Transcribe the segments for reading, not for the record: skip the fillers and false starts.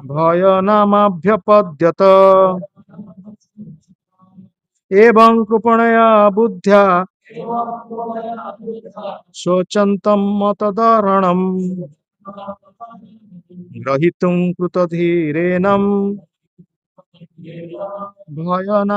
ভয় নামাভ্যপদ্যত एवं कृपणया बुद्ध्या शोचन्तं मतदारणम् ग्रहीतुं कृतधीरेनं भयना।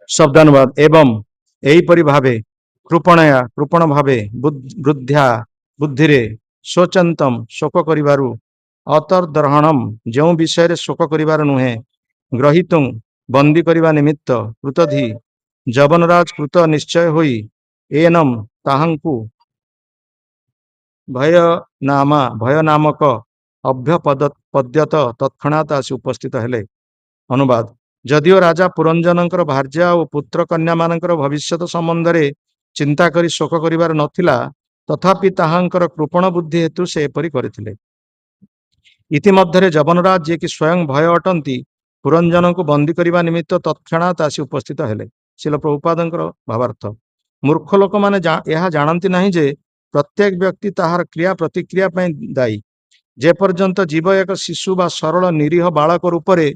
शब्दानुवाद एवं एहीपरि भावे कृपणया कृपण भावे बुद्ध्या बुद्धिरे शोचंतम शोक करिवारु अतर्दहणम जो विषय शोक करिवार नुहे ग्रहीतुं बंदी करिवा निमित्त कृतधि जवनराज कृत निश्चय होई एनम ताहांकु भय नामक अभ्यपद्यत तत्क्षणात आसी उपस्थित हेले। अनुवाद जदिओ राजा पुरंजनकर भार्या और पुत्र कन्या मानकर भविष्यत संबंध में चिंता करी शोक करिवार नथिला तथापि ताहांकर कृपण बुद्धि हेतु से एपरि करथिले। इतिमध्यरे जवनराज जे कि स्वयं भय अटंती पुरंजन को बंदी करने निमित्त तत्क्षणात आसी उपस्थित हेले। शिल प्रभुपादंकर भावार्थ मूर्ख लोक माने यह जानती नहीं जे प्रत्येक व्यक्ति ताहार क्रिया प्रतिक्रिया दायी। जे पर्यंत जीव एक शिशु बा सरल निरीह बालक रूपरे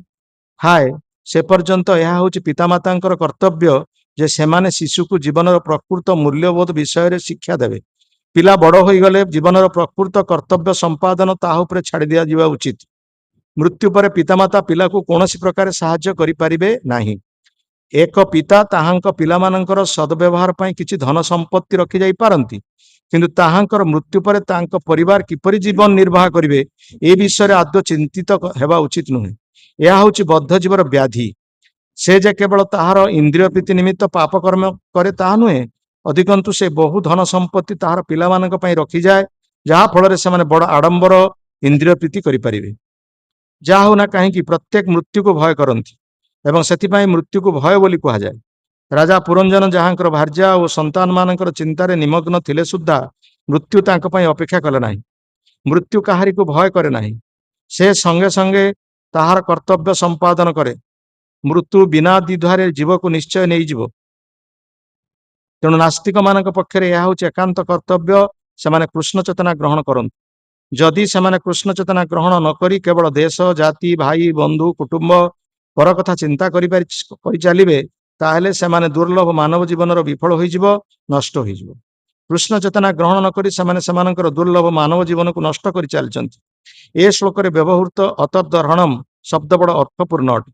हाय से पर्यंत यह हूँ पितामातांकर कर्तव्य जे सेमाने शिशु को जीवन प्रकृत मूल्यबोध विषय शिक्षा देवे। पिला बड़ हो गले जीवन प्रकृत कर्तव्य संपादन ताहा उपरे छाड़ी दिया जिबा उचित। मृत्यु पर पितामाता पिला को कौन प्रकार साहाय्य करि परिबे नाही। एक पिता ताहांक पिलामानंकर सद्व्यवहार पई किछि धन संपत्ति रखि जाई पारंती किंतु ताहांकर मृत्यु पर तांक परिवार किपरि जीवन निर्वाह करिवे ए विषय आदौ चिंतित हेबा उचित नुहे। यह हूँ बद्ध जीवर व्याधि। से जे केवल ताहार इंद्रिय प्रीति निमित्त पाप कर्म करे ताहा नुहे अधिकंतु से बहु धन संपत्ति ताहार पिलामानंक पई रखि जाए जहा फल से माने बड़ आडंबर इंद्रिय प्रीति करि परिबे। जहा हो ना कहीं प्रत्येक मृत्यु को भय करती एवं से मृत्यु को भय बोली कहा जाए। राजा पुरंजन जहांकर भार्या और संतान मानकर चिंतार निमग्न थिले सुद्धा मृत्यु तांक पई अपेक्षा कले नाही। मृत्यु काहारी को भय करे नाही। से संगे संगे ताहार कर्तव्य संपादन करे। मृत्यु बिना द्विधारे जीव को निश्चय नहीं जीव। तेणु नास्तिक मानक पक्षरे यह हूँ एकांत कर्तव्य से कृष्ण चेतना ग्रहण करंतु। जदि से कृष्ण चेतना ग्रहण नकरी केवल देश जाति भाई बंधु कुटुंब पर कथा चिंता करि चलिबे ताहेले सेमाने दुर्लभ मानव जीवन विफल होइजिब नष्ट होइजिब। कृष्ण चेतना ग्रहण नकरी सेमानकर दुर्लभ मानव जीवन को नष्ट करि चलिचंती। ए श्लोक व्यवहृत अतर्दहणम शब्द बड़ अर्थपूर्ण अटे।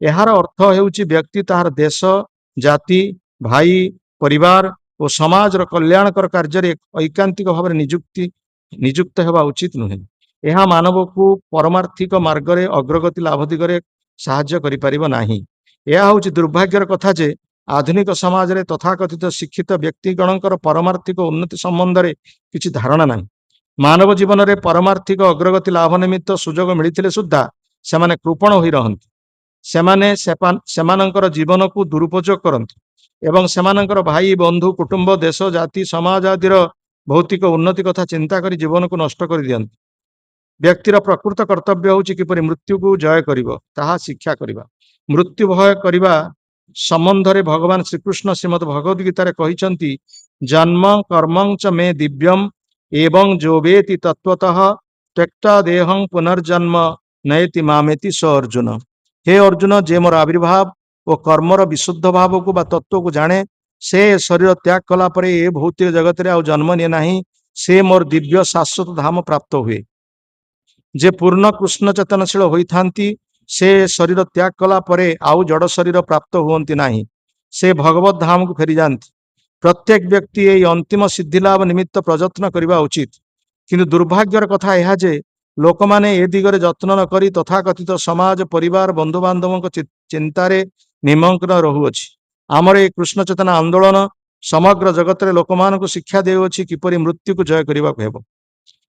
यार अर्थ हेउची व्यक्ति ताहार देश जाति भाई परिवार और समाज कल्याणकर कार्य ऐकांतिक भाव नियुक्त हेबा उचित नुहे। यह मानव को परमार्थिक मार्ग में अग्रगति लाभ दिगरे साहाय्य करि परिबो नाही। ଏହା ହେଉଛି ଦୁର୍ଭାଗ୍ୟର କଥା ଯେ ଆଧୁନିକ ସମାଜରେ ତଥାକଥିତ ଶିକ୍ଷିତ ବ୍ୟକ୍ତିଗଣଙ୍କର ପରମାର୍ଥିକ ଉନ୍ନତି ସମ୍ବନ୍ଧରେ କିଛି ଧାରଣା ନାହିଁ। ମାନବ ଜୀବନରେ ପରମାର୍ଥିକ ଅଗ୍ରଗତି ଲାଭ ନିମିତ୍ତ ସୁଯୋଗ ମିଳିଥିଲେ ସୁଦ୍ଧା ସେମାନେ କୃପଣ ହୋଇ ରହନ୍ତି। ସେମାନେ ସେମାନଙ୍କର ଜୀବନକୁ ଦୁରୁପଯୋଗ କରନ୍ତି ଏବଂ ସେମାନଙ୍କର ଭାଇ ବନ୍ଧୁ କୁଟୁମ୍ବ ଦେଶ ଜାତି ସମାଜ ଆଦିର ଭୌତିକ ଉନ୍ନତି କଥା ଚିନ୍ତା କରି ଜୀବନକୁ ନଷ୍ଟ କରିଦିଅନ୍ତି। ବ୍ୟକ୍ତିର ପ୍ରକୃତ କର୍ତ୍ତବ୍ୟ ହେଉଛି କିପରି ମୃତ୍ୟୁକୁ ଜୟ କରିବ ତାହା ଶିକ୍ଷା କରିବା। ମୃତ୍ୟୁ ଭୟ କରିବା ସମ୍ବନ୍ଧରେ ଭଗବାନ ଶ୍ରୀକୃଷ୍ଣ ଶ୍ରୀମଦ୍ ଭଗବତ ଗୀତାରେ କହିଛନ୍ତି, ଜନ୍ମ କର୍ମଂ ଚ ମେ ଦିବ୍ୟମ୍ ଏବଂ ଯୋବେତି ତତ୍ତ୍ୱତଃ ତ୍ୟକ୍ତ୍ୱା ଦେହଂ ପୁନର୍ଜନ୍ମ ନୟତି ମାମେତି ସ ଅର୍ଜୁନ। ହେ ଅର୍ଜୁନ, ଯେ ମୋର ଆବିର୍ଭାବ ଓ କର୍ମର ବିଶୁଦ୍ଧ ଭାବକୁ ବା ତତ୍ତ୍ୱକୁ ଜାଣେ, ସେ ଶରୀର ତ୍ୟାଗ କଲା ପରେ ଏ ଭୌତିକ ଜଗତରେ ଆଉ ଜନ୍ମ ନିଏ ନାହିଁ, ସେ ମୋର ଦିବ୍ୟ ଶାଶ୍ୱତ ଧାମ ପ୍ରାପ୍ତ ହୁଏ। ଯେ ପୂର୍ଣ୍ଣ କୃଷ୍ଣ ଚେତନଶୀଳ ହୋଇଥାନ୍ତି ସେ ଶରୀର ତ୍ୟାଗ କଲା ପରେ ଆଉ ଜଡ଼ ଶରୀର ପ୍ରାପ୍ତ ହୁଅନ୍ତି ନାହିଁ, ସେ ଭଗବତ ଧାମକୁ ଫେରିଯାଆନ୍ତି। ପ୍ରତ୍ୟେକ ବ୍ୟକ୍ତି ଏହି ଅନ୍ତିମ ସିଦ୍ଧିଲାଭ ନିମିତ୍ତ ପ୍ରଯତ୍ନ କରିବା ଉଚିତ। କିନ୍ତୁ ଦୁର୍ଭାଗ୍ୟର କଥା ଏହା ଯେ ଲୋକମାନେ ଏ ଦିଗରେ ଯତ୍ନ ନ କରି ତଥାକଥିତ ସମାଜ ପରିବାର ବନ୍ଧୁବାନ୍ଧବଙ୍କ ଚିନ୍ତାରେ ନିମଗ୍ନ ରହୁଅଛି। ଆମର ଏହି କୃଷ୍ଣ ଚେତନା ଆନ୍ଦୋଳନ ସମଗ୍ର ଜଗତରେ ଲୋକମାନଙ୍କୁ ଶିକ୍ଷା ଦେଉଅଛି କିପରି ମୃତ୍ୟୁକୁ ଜୟ କରିବାକୁ ହେବ।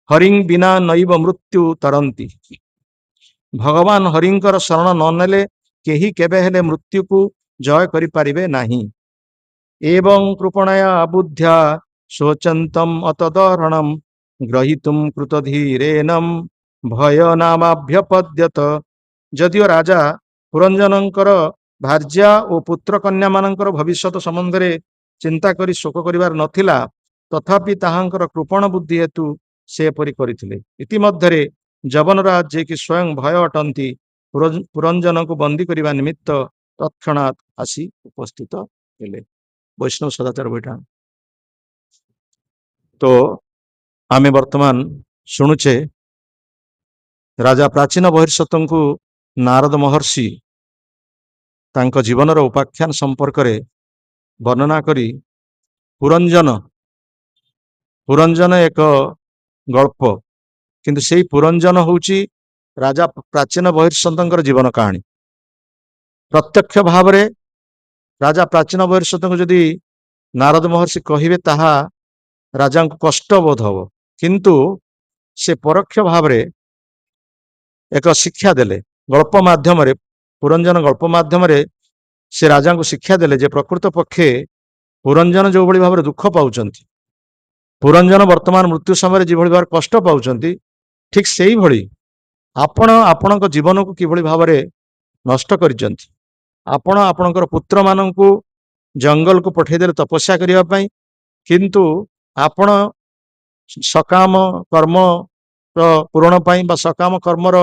ହରିଂ ବିନା ନୈବ ମୃତ୍ୟୁ ତରନ୍ତି। ଭଗବାନ ହରିଙ୍କର ଶରଣ ନ ନେଲେ କେହି କେବେ ହେଲେ ମୃତ୍ୟୁକୁ ଜୟ କରିପାରିବେ ନାହିଁ। ଏବଂ କୃପଣୟା ବୁଦ୍ଧ୍ୟା ଶୋଚନ୍ତମ୍ ଅତଦହରଣମ୍ ଗ୍ରହୀତୁಂ କୃତଧୀରେନମ୍ ଭୟ ନାମାଭ୍ୟପଦ୍ୟତ। ଯଦିଓ ରାଜା ପୁରଞ୍ଜନଙ୍କର ଭାର୍ଯ୍ୟା ଓ ପୁତ୍ର କନ୍ୟାମାନଙ୍କର ଭବିଷ୍ୟତ ସମ୍ବନ୍ଧରେ ଚିନ୍ତା କରି ଶୋକ କରିବାର ନଥିଲା, ତଥାପି ତାହାଙ୍କର କୃପଣ ବୁଦ୍ଧି ହେତୁ ସେ ଏପରି କରିଥିଲେ। ଇତିମଧ୍ୟରେ ଯବନରାଜ, ଯିଏକି ସ୍ୱୟଂ ଭୟ ଅଟନ୍ତି, ପୁରଞ୍ଜନକୁ ବନ୍ଦୀ କରିବା ନିମିତ୍ତ ତତ୍କ୍ଷଣାତ୍ ଆସି ଉପସ୍ଥିତ ହେଲେ। ବୈଷ୍ଣବ ସଦାଚାର ବୈଠା। ତ ଆମେ ବର୍ତ୍ତମାନ ଶୁଣୁଛେ ରାଜା ପ୍ରାଚୀନ ବହିର୍ସତଙ୍କୁ ନାରଦ ମହର୍ଷି ତାଙ୍କ ଜୀବନର ଉପାଖ୍ୟାନ ସମ୍ପର୍କରେ ବର୍ଣ୍ଣନା କରି ପୁରଞ୍ଜନ ଏକ ଗଳ୍ପ, କିନ୍ତୁ ସେଇ ପୁରଞ୍ଜନ ହେଉଛି ରାଜା ପ୍ରାଚୀନ ବହିର୍ସତଙ୍କର ଜୀବନ କାହାଣୀ। ପ୍ରତ୍ୟକ୍ଷ ଭାବରେ ରାଜା ପ୍ରାଚୀନ ବହିର୍ସତଙ୍କୁ ଯଦି ନାରଦ ମହର୍ଷି କହିବେ ତାହା ରାଜାଙ୍କୁ କଷ୍ଟ ବୋଧ ହବ, କିନ୍ତୁ ସେ ପରୋକ୍ଷ ଭାବରେ ଏକ ଶିକ୍ଷା ଦେଲେ। ଗଳ୍ପ ମାଧ୍ୟମରେ, ପୁରଞ୍ଜନ ଗଳ୍ପ ମାଧ୍ୟମରେ ସେ ରାଜାଙ୍କୁ ଶିକ୍ଷା ଦେଲେ ଯେ ପ୍ରକୃତ ପକ୍ଷେ ପୁରଞ୍ଜନ ଯେଉଁଭଳି ଭାବରେ ଦୁଃଖ ପାଉଛନ୍ତି, ପୁରଞ୍ଜନ ବର୍ତ୍ତମାନ ମୃତ୍ୟୁ ସମୟରେ ଯେଭଳି ଭାବରେ କଷ୍ଟ ପାଉଛନ୍ତି, ଠିକ୍ ସେଇଭଳି ଆପଣ ଆପଣଙ୍କ ଜୀବନକୁ କିଭଳି ଭାବରେ ନଷ୍ଟ କରିଛନ୍ତି। ଆପଣ ଆପଣଙ୍କର ପୁତ୍ରମାନଙ୍କୁ ଜଙ୍ଗଲକୁ ପଠାଇଦେଲେ ତପସ୍ୟା କରିବା ପାଇଁ, କିନ୍ତୁ ଆପଣ ସକାମ କର୍ମର ପୂରଣ ପାଇଁ ବା ସକାମ କର୍ମର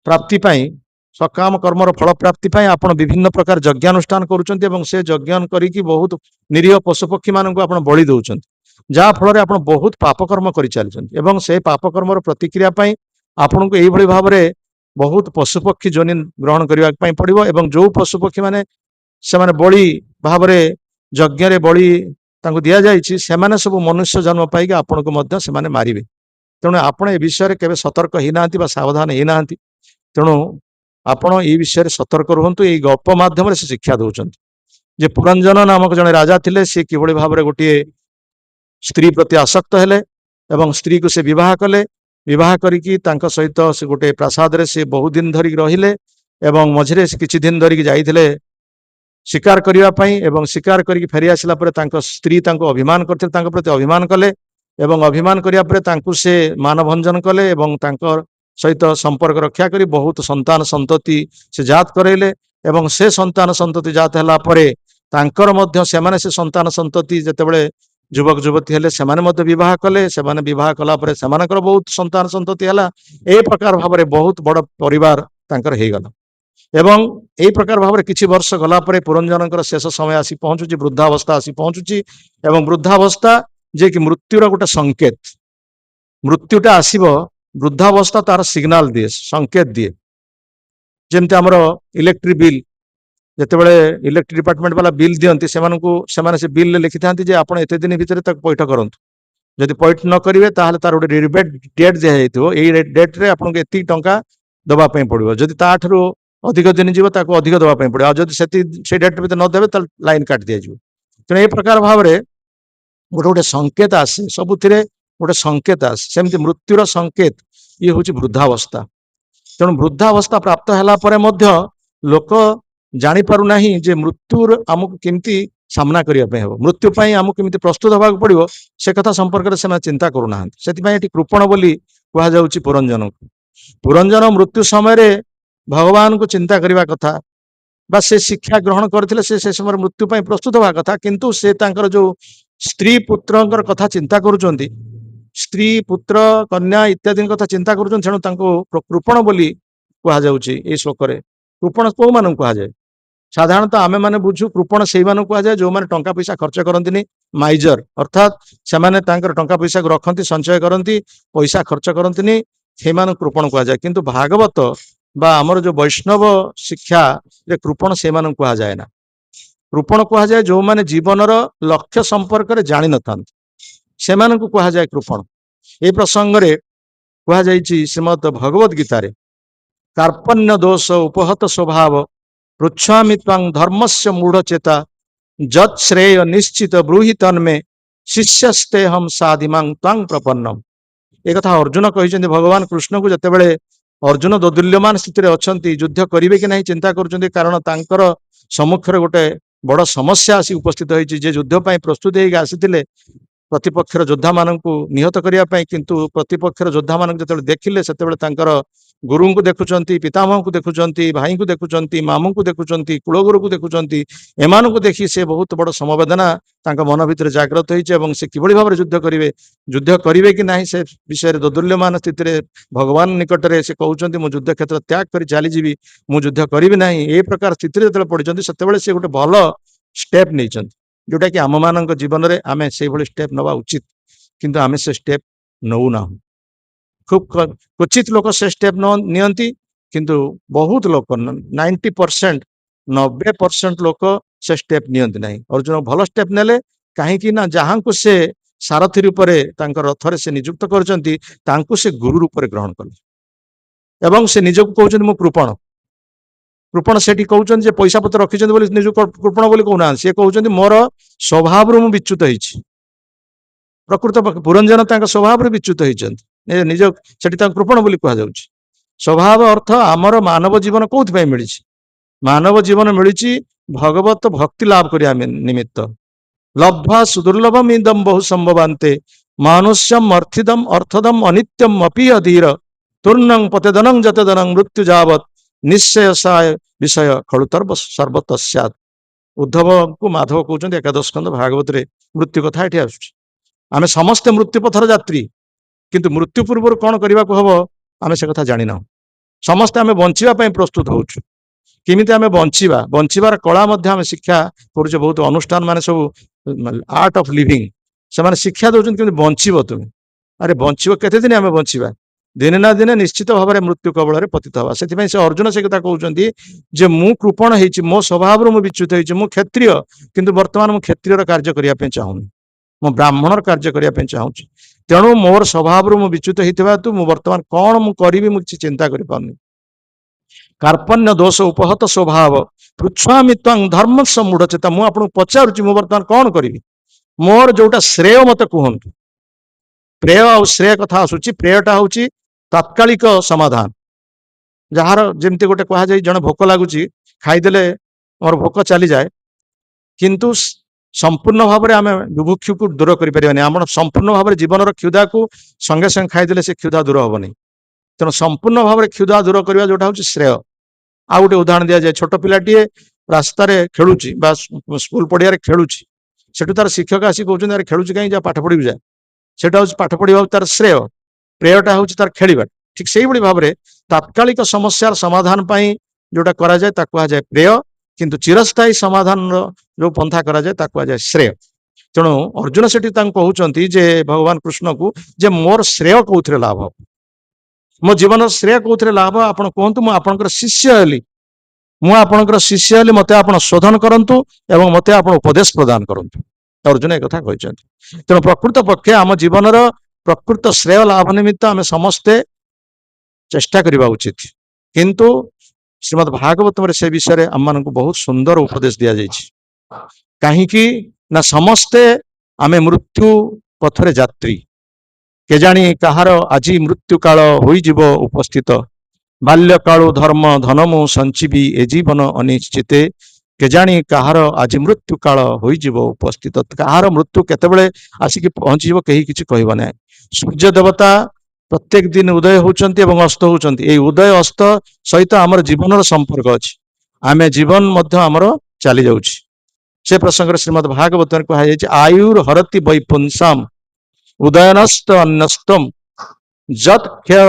ପ୍ରାପ୍ତି ପାଇଁ, ସକାମ କର୍ମର ଫଳ ପ୍ରାପ୍ତି ପାଇଁ ଆପଣ ବିଭିନ୍ନ ପ୍ରକାର ଯଜ୍ଞାନୁଷ୍ଠାନ କରୁଛନ୍ତି ଏବଂ ସେ ଯଜ୍ଞ କରିକି ବହୁତ ନିରୀହ ପଶୁପକ୍ଷୀମାନଙ୍କୁ ଆପଣ ବଳି ଦେଉଛନ୍ତି, ଯାହା ଫଳରେ ଆପଣ ବହୁତ ପାପକର୍ମ କରିଚାଲିଛନ୍ତି ଏବଂ ସେ ପାପକର୍ମର ପ୍ରତିକ୍ରିୟା ପାଇଁ ଆପଣଙ୍କୁ ଏଇଭଳି ଭାବରେ ବହୁତ ପଶୁପକ୍ଷୀ ଯୋନି ଗ୍ରହଣ କରିବା ପାଇଁ ପଡ଼ିବ। ଏବଂ ଯେଉଁ ପଶୁପକ୍ଷୀ ମାନେ ସେମାନେ ବଳି ଭାବରେ ଯଜ୍ଞରେ ବଳି ତାଙ୍କୁ ଦିଆଯାଇଛି, ସେମାନେ ସବୁ ମନୁଷ୍ୟ ଜନ୍ମ ପାଇକି ଆପଣଙ୍କୁ ମଧ୍ୟ ସେମାନେ ମାରିବେ। ତେଣୁ ଆପଣ ଏ ବିଷୟରେ କେବେ ସତର୍କ ହେଇନାହାନ୍ତି ବା ସାବଧାନ ହେଇନାହାନ୍ତି। ତେଣୁ ଆପଣ এই ବିଷୟରେ ସତର୍କ ରୁହନ୍ତୁ। ଏଇ ଗଳ୍ପ ମାଧ୍ୟମରେ ସେ ଶିକ୍ଷା ଦେଉଛନ୍ତି ଯେ ପୁରଞ୍ଜନ ନାମକ ଜଣେ ରାଜା ଥିଲେ, ସେ କିଭଳି ଭାବରେ ଗୋଟିଏ ସ୍ତ୍ରୀ ପ୍ରତି ଆସକ୍ତ ହେଲେ ଏବଂ ସ୍ତ୍ରୀକୁ ସେ ବିବାହ କଲେ। ବିବାହ କରିକି ତାଙ୍କ ସହିତ ସେ ଗୋଟେ ପ୍ରାସାଦରେ ସେ ବହୁତ ଦିନ ଧରିକି ରହିଲେ ଏବଂ ମଝିରେ ସେ କିଛି ଦିନ ଧରିକି ଯାଇଥିଲେ ଶିକାର କରିବା ପାଇଁ ଏବଂ ଶିକାର କରିକି ଫେରି ଆସିଲା ପରେ ତାଙ୍କ ସ୍ତ୍ରୀ ତାଙ୍କୁ ଅଭିମାନ କରିଥିଲେ, ତାଙ୍କ ପ୍ରତି ଅଭିମାନ କଲେ ଏବଂ ଅଭିମାନ କରିବା ପରେ ତାଙ୍କୁ ସେ ମାନଭଞ୍ଜନ କଲେ ଏବଂ ତାଙ୍କ ସହିତ ସମ୍ପର୍କ ରକ୍ଷା କରି ବହୁତ ସନ୍ତାନ ସନ୍ତତି ସେ ଜାତ କରାଇଲେ ଏବଂ ସେ ସନ୍ତାନ ସନ୍ତତି ଜାତ ହେଲା ପରେ ତାଙ୍କର ମଧ୍ୟ ସେମାନେ ସେ ସନ୍ତାନ ସନ୍ତତି ଯେତେବେଳେ ଯୁବକ ଯୁବତୀ ହେଲେ ସେମାନେ ମଧ୍ୟ ବିବାହ କଲେ। ସେମାନେ ବିବାହ କଲା ପରେ ସେମାନଙ୍କର ବହୁତ ସନ୍ତାନ ସନ୍ତତି ହେଲା। এই ପ୍ରକାର ଭାବରେ ବହୁତ ବଡ଼ ପରିବାର ତାଙ୍କର ହେଇଗଲା ଏବଂ এই ପ୍ରକାର ଭାବରେ କିଛି ବର୍ଷ ଗଲା ପରେ ପୁରଞ୍ଜନଙ୍କର ଶେଷ ସମୟ ଆସି ପହଞ୍ଚୁଛି, ବୃଦ୍ଧାବସ୍ଥା ଆସି ପହଞ୍ଚୁଛି ଏବଂ ବୃଦ୍ଧାବସ୍ଥା ଯିଏକି ମୃତ୍ୟୁର ଗୋଟେ ସଂକେତ। ମୃତ୍ୟୁଟା ଆସିବ, ବୃଦ୍ଧାବସ୍ଥା ତାର ସିଗ୍ନାଲ ଦିଏ, ସଂକେତ ଦିଏ। ଯେମିତି ଆମର ଇଲେକ୍ଟ୍ରିକ ବିଲ୍, ଯେତେବେଳେ ଇଲେକ୍ଟ୍ରିକ ଡିପାର୍ଟମେଣ୍ଟ ବାଲା ବିଲ୍ ଦିଅନ୍ତି, ସେମାନେ ସେ ବିଲ୍ରେ ଲେଖିଥାନ୍ତି ଯେ ଆପଣ ଏତେ ଦିନ ଭିତରେ ତାକୁ ପଇଠ କରନ୍ତୁ। ଯଦି ପଇଠ ନ କରିବେ ତାହେଲେ ତାର ଗୋଟେ ରିବେଟ୍ ଡେଟ୍ ଦିଆଯାଇଥିବ, ଏଇ ଡେଟ୍ରେ ଆପଣଙ୍କୁ ଏତିକି ଟଙ୍କା ଦେବା ପାଇଁ ପଡ଼ିବ। ଯଦି ତାଠାରୁ ଅଧିକ ଦିନ ଯିବ ତାକୁ ଅଧିକ ଦେବା ପାଇଁ ପଡ଼ିବ। ଆଉ ଯଦି ସେଇ ଡେଟ୍ ଭିତରେ ନ ଦେବେ ତାହେଲେ ଲାଇନ୍ କାଟି ଦିଆଯିବ। ତେଣୁ ଏ ପ୍ରକାର ଭାବରେ ଗୋଟେ ଗୋଟେ ସଂକେତ ଆସେ, ସବୁଥିରେ ଗୋଟେ ସଂକେତ ଆସେ। ସେମିତି ମୃତ୍ୟୁର ସଂକେତ ଇଏ ହେଉଛି ବୃଦ୍ଧାବସ୍ଥା। ତେଣୁ ବୃଦ୍ଧାବସ୍ଥା ପ୍ରାପ୍ତ ହେଲା ପରେ ମଧ୍ୟ ଲୋକ ଜାଣିପାରୁନାହିଁ ଯେ ମୃତ୍ୟୁର ଆମକୁ କେମିତି ସାମ୍ନା କରିବା ପାଇଁ ହେବ, ମୃତ୍ୟୁ ପାଇଁ ଆମକୁ କେମିତି ପ୍ରସ୍ତୁତ ହେବାକୁ ପଡ଼ିବ, ସେ କଥା ସମ୍ପର୍କରେ ସେମାନେ ଚିନ୍ତା କରୁନାହାନ୍ତି। ସେଥିପାଇଁ ଏଠି କୃପଣ ବୋଲି କୁହାଯାଉଛି ପୁରଞ୍ଜନକୁ। ପୁରଞ୍ଜନ ମୃତ୍ୟୁ ସମୟରେ ଭଗବାନଙ୍କୁ ଚିନ୍ତା କରିବା କଥା, ବା ସେ ଶିକ୍ଷା ଗ୍ରହଣ କରିଥିଲେ ସେ ସମୟରେ ମୃତ୍ୟୁ ପାଇଁ ପ୍ରସ୍ତୁତ ହେବା କଥା, କିନ୍ତୁ ସେ ତାଙ୍କର ଯୋଉ ସ୍ତ୍ରୀ ପୁତ୍ରଙ୍କର କଥା ଚିନ୍ତା କରୁଛନ୍ତି, ସ୍ତ୍ରୀ ପୁତ୍ର କନ୍ୟା ଇତ୍ୟାଦିଙ୍କ କଥା ଚିନ୍ତା କରୁଛନ୍ତି, ତେଣୁ ତାଙ୍କୁ କୃପଣ ବୋଲି କୁହାଯାଉଛି ଏଇ ଶ୍ଲୋକରେ। କୃପଣ କୋଉମାନଙ୍କୁ କୁହାଯାଏ? ସାଧାରଣତଃ ଆମେ ମାନେ ବୁଝୁ କୃପଣ ସେଇମାନଙ୍କୁ କୁହାଯାଏ ଯୋଉମାନେ ଟଙ୍କା ପଇସା ଖର୍ଚ୍ଚ କରନ୍ତିନି, ମାଇଜର, ଅର୍ଥାତ୍ ସେମାନେ ତାଙ୍କର ଟଙ୍କା ପଇସାକୁ ରଖନ୍ତି, ସଞ୍ଚୟ କରନ୍ତି, ପଇସା ଖର୍ଚ୍ଚ କରନ୍ତିନି, ସେଇମାନଙ୍କୁ କୃପଣ କୁହାଯାଏ। କିନ୍ତୁ ଭାଗବତ ବା ଆମର ଯୋଉ ବୈଷ୍ଣବ ଶିକ୍ଷାରେ କୃପଣ ସେଇମାନଙ୍କୁ କୁହାଯାଏ ନା। କୃପଣ କୁହାଯାଏ ଯୋଉମାନେ ଜୀବନର ଲକ୍ଷ୍ୟ ସମ୍ପର୍କରେ ଜାଣିନଥାନ୍ତି, ସେମାନଙ୍କୁ କୁହାଯାଏ କୃପଣ। এই ପ୍ରସଙ୍ଗରେ କୁହାଯାଇଛି ଶ୍ରୀମଦ୍ ଭଗବତ ଗୀତାରେ, କାର୍ପଣ୍ୟ ଦୋଷ ଉପହତ ସ୍ୱଭାବ ପୃଚ୍ଛାମି ତ୍ୱାଂ ଧର୍ମସ୍ୟ ମୂଢ଼ ଚେତା ଯତ୍ ଶ୍ରେୟ ନିଶ୍ଚିତ ବ୍ରୂହି ତନ୍ମେ ଶିଷ୍ୟସ୍ତେହମ୍ ସାଧିମାଂ ତ୍ୱାଂ ପ୍ରପନ୍ନମ୍। ଏ କଥା ଅର୍ଜୁନ କହିଛନ୍ତି ଭଗବାନ କୃଷ୍ଣଙ୍କୁ, ଯେତେବେଳେ ଅର୍ଜୁନ ଦୋଦୁଲ୍ୟମାନ ସ୍ଥିତିରେ ଅଛନ୍ତି, ଯୁଦ୍ଧ କରିବେ କି ନାହିଁ ଚିନ୍ତା କରୁଛନ୍ତି, କାରଣ ତାଙ୍କର ସମ୍ମୁଖରେ ଗୋଟେ ବଡ଼ ସମସ୍ୟା ଆସି ଉପସ୍ଥିତ ହୋଇଛି। ଯେ ଯୁଦ୍ଧ ପାଇଁ ପ୍ରସ୍ତୁତ ହେଇକି ଆସିଥିଲେ ପ୍ରତିପକ୍ଷର ଯୋଦ୍ଧାମାନଙ୍କୁ ନିହତ କରିବା ପାଇଁ, କିନ୍ତୁ ପ୍ରତିପକ୍ଷର ଯୋଦ୍ଧାମାନଙ୍କୁ ଯେତେବେଳେ ଦେଖିଲେ, ସେତେବେଳେ ତାଙ୍କର ଗୁରୁଙ୍କୁ ଦେଖୁଛନ୍ତି, ପିତାମହଙ୍କୁ ଦେଖୁଛନ୍ତି, ଭାଇଙ୍କୁ ଦେଖୁଛନ୍ତି, ମାମୁଙ୍କୁ ଦେଖୁଛନ୍ତି, କୁଳଗୁରୁକୁ ଦେଖୁଛନ୍ତି, ଏମାନଙ୍କୁ ଦେଖି ସେ ବହୁତ ବଡ଼ ସମବେଦନା ତାଙ୍କ ମନ ଭିତରେ ଜାଗ୍ରତ ହେଇଛି, ଏବଂ ସେ କିଭଳି ଭାବରେ ଯୁଦ୍ଧ କରିବେ କି ନାହିଁ ସେ ବିଷୟରେ ଦୋଦୁଲ୍ୟମାନ ସ୍ଥିତିରେ ଭଗବାନ ନିକଟରେ ସେ କହୁଛନ୍ତି, ମୁଁ ଯୁଦ୍ଧ କ୍ଷେତ୍ର ତ୍ୟାଗ କରି ଚାଲିଯିବି, ମୁଁ ଯୁଦ୍ଧ କରିବି ନାହିଁ। এই ପ୍ରକାର ସ୍ଥିତିରେ ଯେତେବେଳେ ପଡ଼ିଛନ୍ତି, ସେତେବେଳେ ସେ ଗୋଟେ ଭଲ ଷ୍ଟେପ ନେଇଛନ୍ତି, ଯୋଉଟା କି ଆମମାନଙ୍କ ଜୀବନରେ ଆମେ ସେଇଭଳି ଷ୍ଟେପ ନେବା ଉଚିତ, କିନ୍ତୁ ଆମେ ସେ ଷ୍ଟେପ ନେଉନାହୁଁ। খুব କ୍ୱଚିତ ଲୋକ ସେ ଷ୍ଟେପ ନିଅନ୍ତି, କିନ୍ତୁ ବହୁତ ଲୋକ 90%, 90% ଲୋକ ସେ ଷ୍ଟେପ ନିଅନ୍ତି ନାହିଁ। ଅର୍ଜୁନ ଭଲ ଷ୍ଟେପ ନେଲେ, କାହିଁକି ନା ଯାହାଙ୍କୁ ସେ ସାରଥୀ ରୂପରେ ତାଙ୍କ ରଥରେ ସେ ନିଯୁକ୍ତ କରିଛନ୍ତି, ତାଙ୍କୁ ସେ ଗୁରୁ ରୂପରେ ଗ୍ରହଣ କଲେ, ଏବଂ ସେ ନିଜକୁ କହୁଛନ୍ତି ମୁଁ କୃପଣ। କୃପଣ ସେଠି କହୁଛନ୍ତି ଯେ ପଇସା ପତ୍ର ରଖିଛନ୍ତି ବୋଲି ନିଜକୁ କୃପଣ ବୋଲି କହୁନାହାନ୍ତି, ସେ କହୁଛନ୍ତି ମୋର ସ୍ୱଭାବରୁ ମୁଁ ବିଚ୍ୟୁତ ହେଇଛି। ପ୍ରକୃତ ପୁରଞ୍ଜନ ତାଙ୍କ ସ୍ୱଭାବରେ ବିଚ୍ୟୁତ ହେଇଛନ୍ତି, ନିଜ ସେଠି ତାଙ୍କୁ କୃପଣ ବୋଲି କୁହାଯାଉଛି। ସ୍ୱଭାବ ଅର୍ଥ ଆମର ମାନବ ଜୀବନ କୋଉଥିପାଇଁ ମିଳିଛି? ମାନବ ଜୀବନ ମିଳିଛି ଭଗବତ ଭକ୍ତି ଲାଭ କରିବା ନିମିତ୍ତ। ଲବ୍ଧ୍ୱା ସୁଦୁର୍ଲଭମ୍ ଇଦମ୍ ବହୁ ସମ୍ଭବାନ୍ତେ ମାନୁଷ୍ୟମ୍ ଅର୍ଥିଦମ୍ ଅର୍ଥଦମ୍ ଅନିତ୍ୟମ୍ ଅପି ଅଧୀର ତୂର୍ଣ୍ଣଂ ପତେଦନଂ ଯତେଦନଂ ମୃତ୍ୟୁ ଯାବତ୍ ନିଶ୍ଚୟସାୟ ବିଷୟ ଖଳୁତର୍ବ ସର୍ବତସ୍ୟାତ୍। ଉଦ୍ଧବଙ୍କୁ ମାଧବ କହୁଛନ୍ତି ଏକାଦଶ ସ୍କନ୍ଧ ଭାଗବତରେ ମୃତ୍ୟୁ କଥା ଏଠି ଆସୁଛି। ଆମେ ସମସ୍ତେ ମୃତ୍ୟୁ ପଥର ଯାତ୍ରୀ, କିନ୍ତୁ ମୃତ୍ୟୁ ପୂର୍ବରୁ କଣ କରିବାକୁ ହବ ଆମେ ସେ କଥା ଜାଣିନାହୁଁ। ସମସ୍ତେ ଆମେ ବଞ୍ଚିବା ପାଇଁ ପ୍ରସ୍ତୁତ ହଉଛୁ, କେମିତି ଆମେ ବଞ୍ଚିବାର କଳା ମଧ୍ୟ ଆମେ ଶିକ୍ଷା କରୁଛେ। ବହୁତ ଅନୁଷ୍ଠାନ ମାନେ ସବୁ ଆର୍ଟ ଅଫ ଲିଭିଂ, ସେମାନେ ଶିକ୍ଷା ଦଉଛନ୍ତି କେମିତି ବଞ୍ଚିବ ତୁମେ। ଆରେ ବଞ୍ଚିବ କେତେ ଦିନ ଆମେ ବଞ୍ଚିବା? ଦିନେ ନା ଦିନେ ନିଶ୍ଚିତ ଭାବରେ ମୃତ୍ୟୁ କବଳରେ ପତିତ ହବା। ସେଥିପାଇଁ ସେ ଅର୍ଜୁନ ସେ କଥା କହୁଛନ୍ତି ଯେ ମୁଁ କୃପଣ ହେଇଛି, ମୋ ସ୍ୱଭାବରୁ ମୁଁ ବିଚ୍ୟୁତ ହେଇଛି। ମୁଁ କ୍ଷତ୍ରିୟ, କିନ୍ତୁ ବର୍ତ୍ତମାନ ମୁଁ କ୍ଷତ୍ରିୟର କାର୍ଯ୍ୟ କରିବା ପାଇଁ ଚାହୁଁନି, ମୁଁ ବ୍ରାହ୍ମଣର କାର୍ଯ୍ୟ କରିବା ପାଇଁ ଚାହୁଁଛି। ତେଣୁ ମୋର ସ୍ୱଭାବରୁ ମୁଁ ବିଚ୍ୟୁତ ହେଇଥିବା ହେତୁ ମୁଁ ବର୍ତ୍ତମାନ କଣ ମୁଁ କରିବି ମୁଁ କିଛି ଚିନ୍ତା କରିପାରୁନି। କାର୍ପଣ୍ୟ ଦୋଷ ଉପହତ ସ୍ୱଭାବ ପୃଚ୍ଛାମି ତ୍ୱାଂ ଧର୍ମସ୍ୟ ମୂଢ଼ ଚେତା। ମୁଁ ଆପଣଙ୍କୁ ପଚାରୁଛି ମୁଁ ବର୍ତ୍ତମାନ କଣ କରିବି? ମୋର ଯୋଉଟା ଶ୍ରେୟ ମତେ କୁହନ୍ତୁ। ପ୍ରେୟ ଆଉ ଶ୍ରେୟ କଥା ଆସୁଛି। ପ୍ରେୟଟା ହଉଛି ତାତ୍କାଳିକ ସମାଧାନ, ଯାହାର ଯେମିତି ଗୋଟେ କୁହାଯାଏ ଜଣେ ଭୋକ ଲାଗୁଛି, ଖାଇଦେଲେ ମୋର ଭୋକ ଚାଲିଯାଏ, କିନ୍ତୁ ସମ୍ପୂର୍ଣ୍ଣ ଭାବରେ ଆମେ ବୁଭୁକ୍ଷୁକୁ ଦୂର କରିପାରିବାନି। ଆମର ସମ୍ପୂର୍ଣ୍ଣ ଭାବରେ ଜୀବନର କ୍ଷୁଧାକୁ ସଙ୍ଗେ ସଙ୍ଗେ ଖାଇଦେଲେ ସେ କ୍ଷୁଧା ଦୂର ହବନି। ତେଣୁ ସମ୍ପୂର୍ଣ୍ଣ ଭାବରେ କ୍ଷୁଧା ଦୂର କରିବା ଯୋଉଟା ହଉଛି ଶ୍ରେୟ। ଆଉ ଗୋଟେ ଉଦାହରଣ ଦିଆଯାଏ, ଛୋଟ ପିଲାଟିଏ ରାସ୍ତାରେ ଖେଳୁଛି ବା ସ୍କୁଲ ପଡ଼ିଆରେ ଖେଳୁଛି, ସେଠୁ ତାର ଶିକ୍ଷକ ଆସି କହୁଛନ୍ତି ଆରେ ଖେଳୁଛି କାହିଁକି, ଯା ପାଠ ପଢିବୁ ଯା। ସେଟା ହଉଛି ପାଠ ପଢିବା ତାର ଶ୍ରେୟ, ପ୍ରେୟଟା ହଉଛି ତାର ଖେଳିବା। ଠିକ ସେଇଭଳି ଭାବରେ ତାତ୍କାଳିକ ସମସ୍ୟାର ସମାଧାନ ପାଇଁ ଯୋଉଟା କରାଯାଏ ତାକୁ କୁହାଯାଏ ପ୍ରେୟ, କିନ୍ତୁ ଚିରସ୍ଥାୟୀ ସମାଧାନର ଯୋଉ ପନ୍ଥା କରାଯାଏ ତାକୁ କୁହାଯାଏ ଶ୍ରେୟ। ତେଣୁ ଅର୍ଜୁନ ସେଠି ତାଙ୍କୁ କହୁଛନ୍ତି ଯେ ଭଗବାନ କୃଷ୍ଣକୁ ଯେ ମୋର ଶ୍ରେୟ କୋଉଥିରେ ଲାଭ, ମୋ ଜୀବନର ଶ୍ରେୟ କୋଉଥିରେ ଲାଭ ଆପଣ କୁହନ୍ତୁ, ମୁଁ ଆପଣଙ୍କର ଶିଷ୍ୟ ହେଲି, ମୁଁ ଆପଣଙ୍କର ଶିଷ୍ୟ ହେଲି, ମତେ ଆପଣ ଶୋଧନ କରନ୍ତୁ ଏବଂ ମତେ ଆପଣ ଉପଦେଶ ପ୍ରଦାନ କରନ୍ତୁ। ଅର୍ଜୁନ ଏ କଥା କହିଛନ୍ତି। ତେଣୁ ପ୍ରକୃତ ପକ୍ଷେ ଆମ ଜୀବନର ପ୍ରକୃତ ଶ୍ରେୟ ଲାଭ ନିମିତ୍ତ ଆମେ ସମସ୍ତେ ଚେଷ୍ଟା କରିବା ଉଚିତ, କିନ୍ତୁ ଶ୍ରୀମଦ୍ ଭାଗବତରେ ସେ ବିଷୟରେ ଆମମାନଙ୍କୁ ବହୁତ ସୁନ୍ଦର ଉପଦେଶ ଦିଆଯାଇଛି। କାହିଁକି ନା ସମସ୍ତେ ଆମେ ମୃତ୍ୟୁ ପଥରେ ଯାତ୍ରୀ। କେଜାଣି କାହାର ଆଜି ମୃତ୍ୟୁ କାଳ ହୋଇଯିବ ଉପସ୍ଥିତ। ବାଲ୍ୟକାଳୁ ଧର୍ମ ଧନମୁ ସଞ୍ଚିବି ଏ ଜୀବନ ଅନିଶ୍ଚିତେ। କେଜାଣି କାହାର ଆଜି ମୃତ୍ୟୁ କାଳ ହୋଇଯିବ ଉପସ୍ଥିତ। କାହାର ମୃତ୍ୟୁ କେତେବେଳେ ଆସିକି ପହଞ୍ଚିଯିବ କେହି କିଛି କହିବ ନାହିଁ। ସୂର୍ଯ୍ୟ ଦେବତା ପ୍ରତ୍ୟେକ ଦିନ ଉଦୟ ହେଉଛନ୍ତି ଏବଂ ଅସ୍ତ ହେଉଛନ୍ତି। ଏଇ ଉଦୟ ଅସ୍ତ ସହିତ ଆମର ଜୀବନର ସମ୍ପର୍କ ଅଛି। ଆମେ ଜୀବନ ମଧ୍ୟ ଆମର ଚାଲି ଯାଉଛି। ସେ ପ୍ରସଙ୍ଗରେ ଶ୍ରୀମଦ୍ ଭାଗବତରେ କୁହାଯାଇଛି ଆୟୁର୍ ହରତି ବୈପୁଂସାମ ଉଦୟନସ୍ତ ଅନ୍ୟସ୍ତମ ଯତ୍ କ୍ଷୟ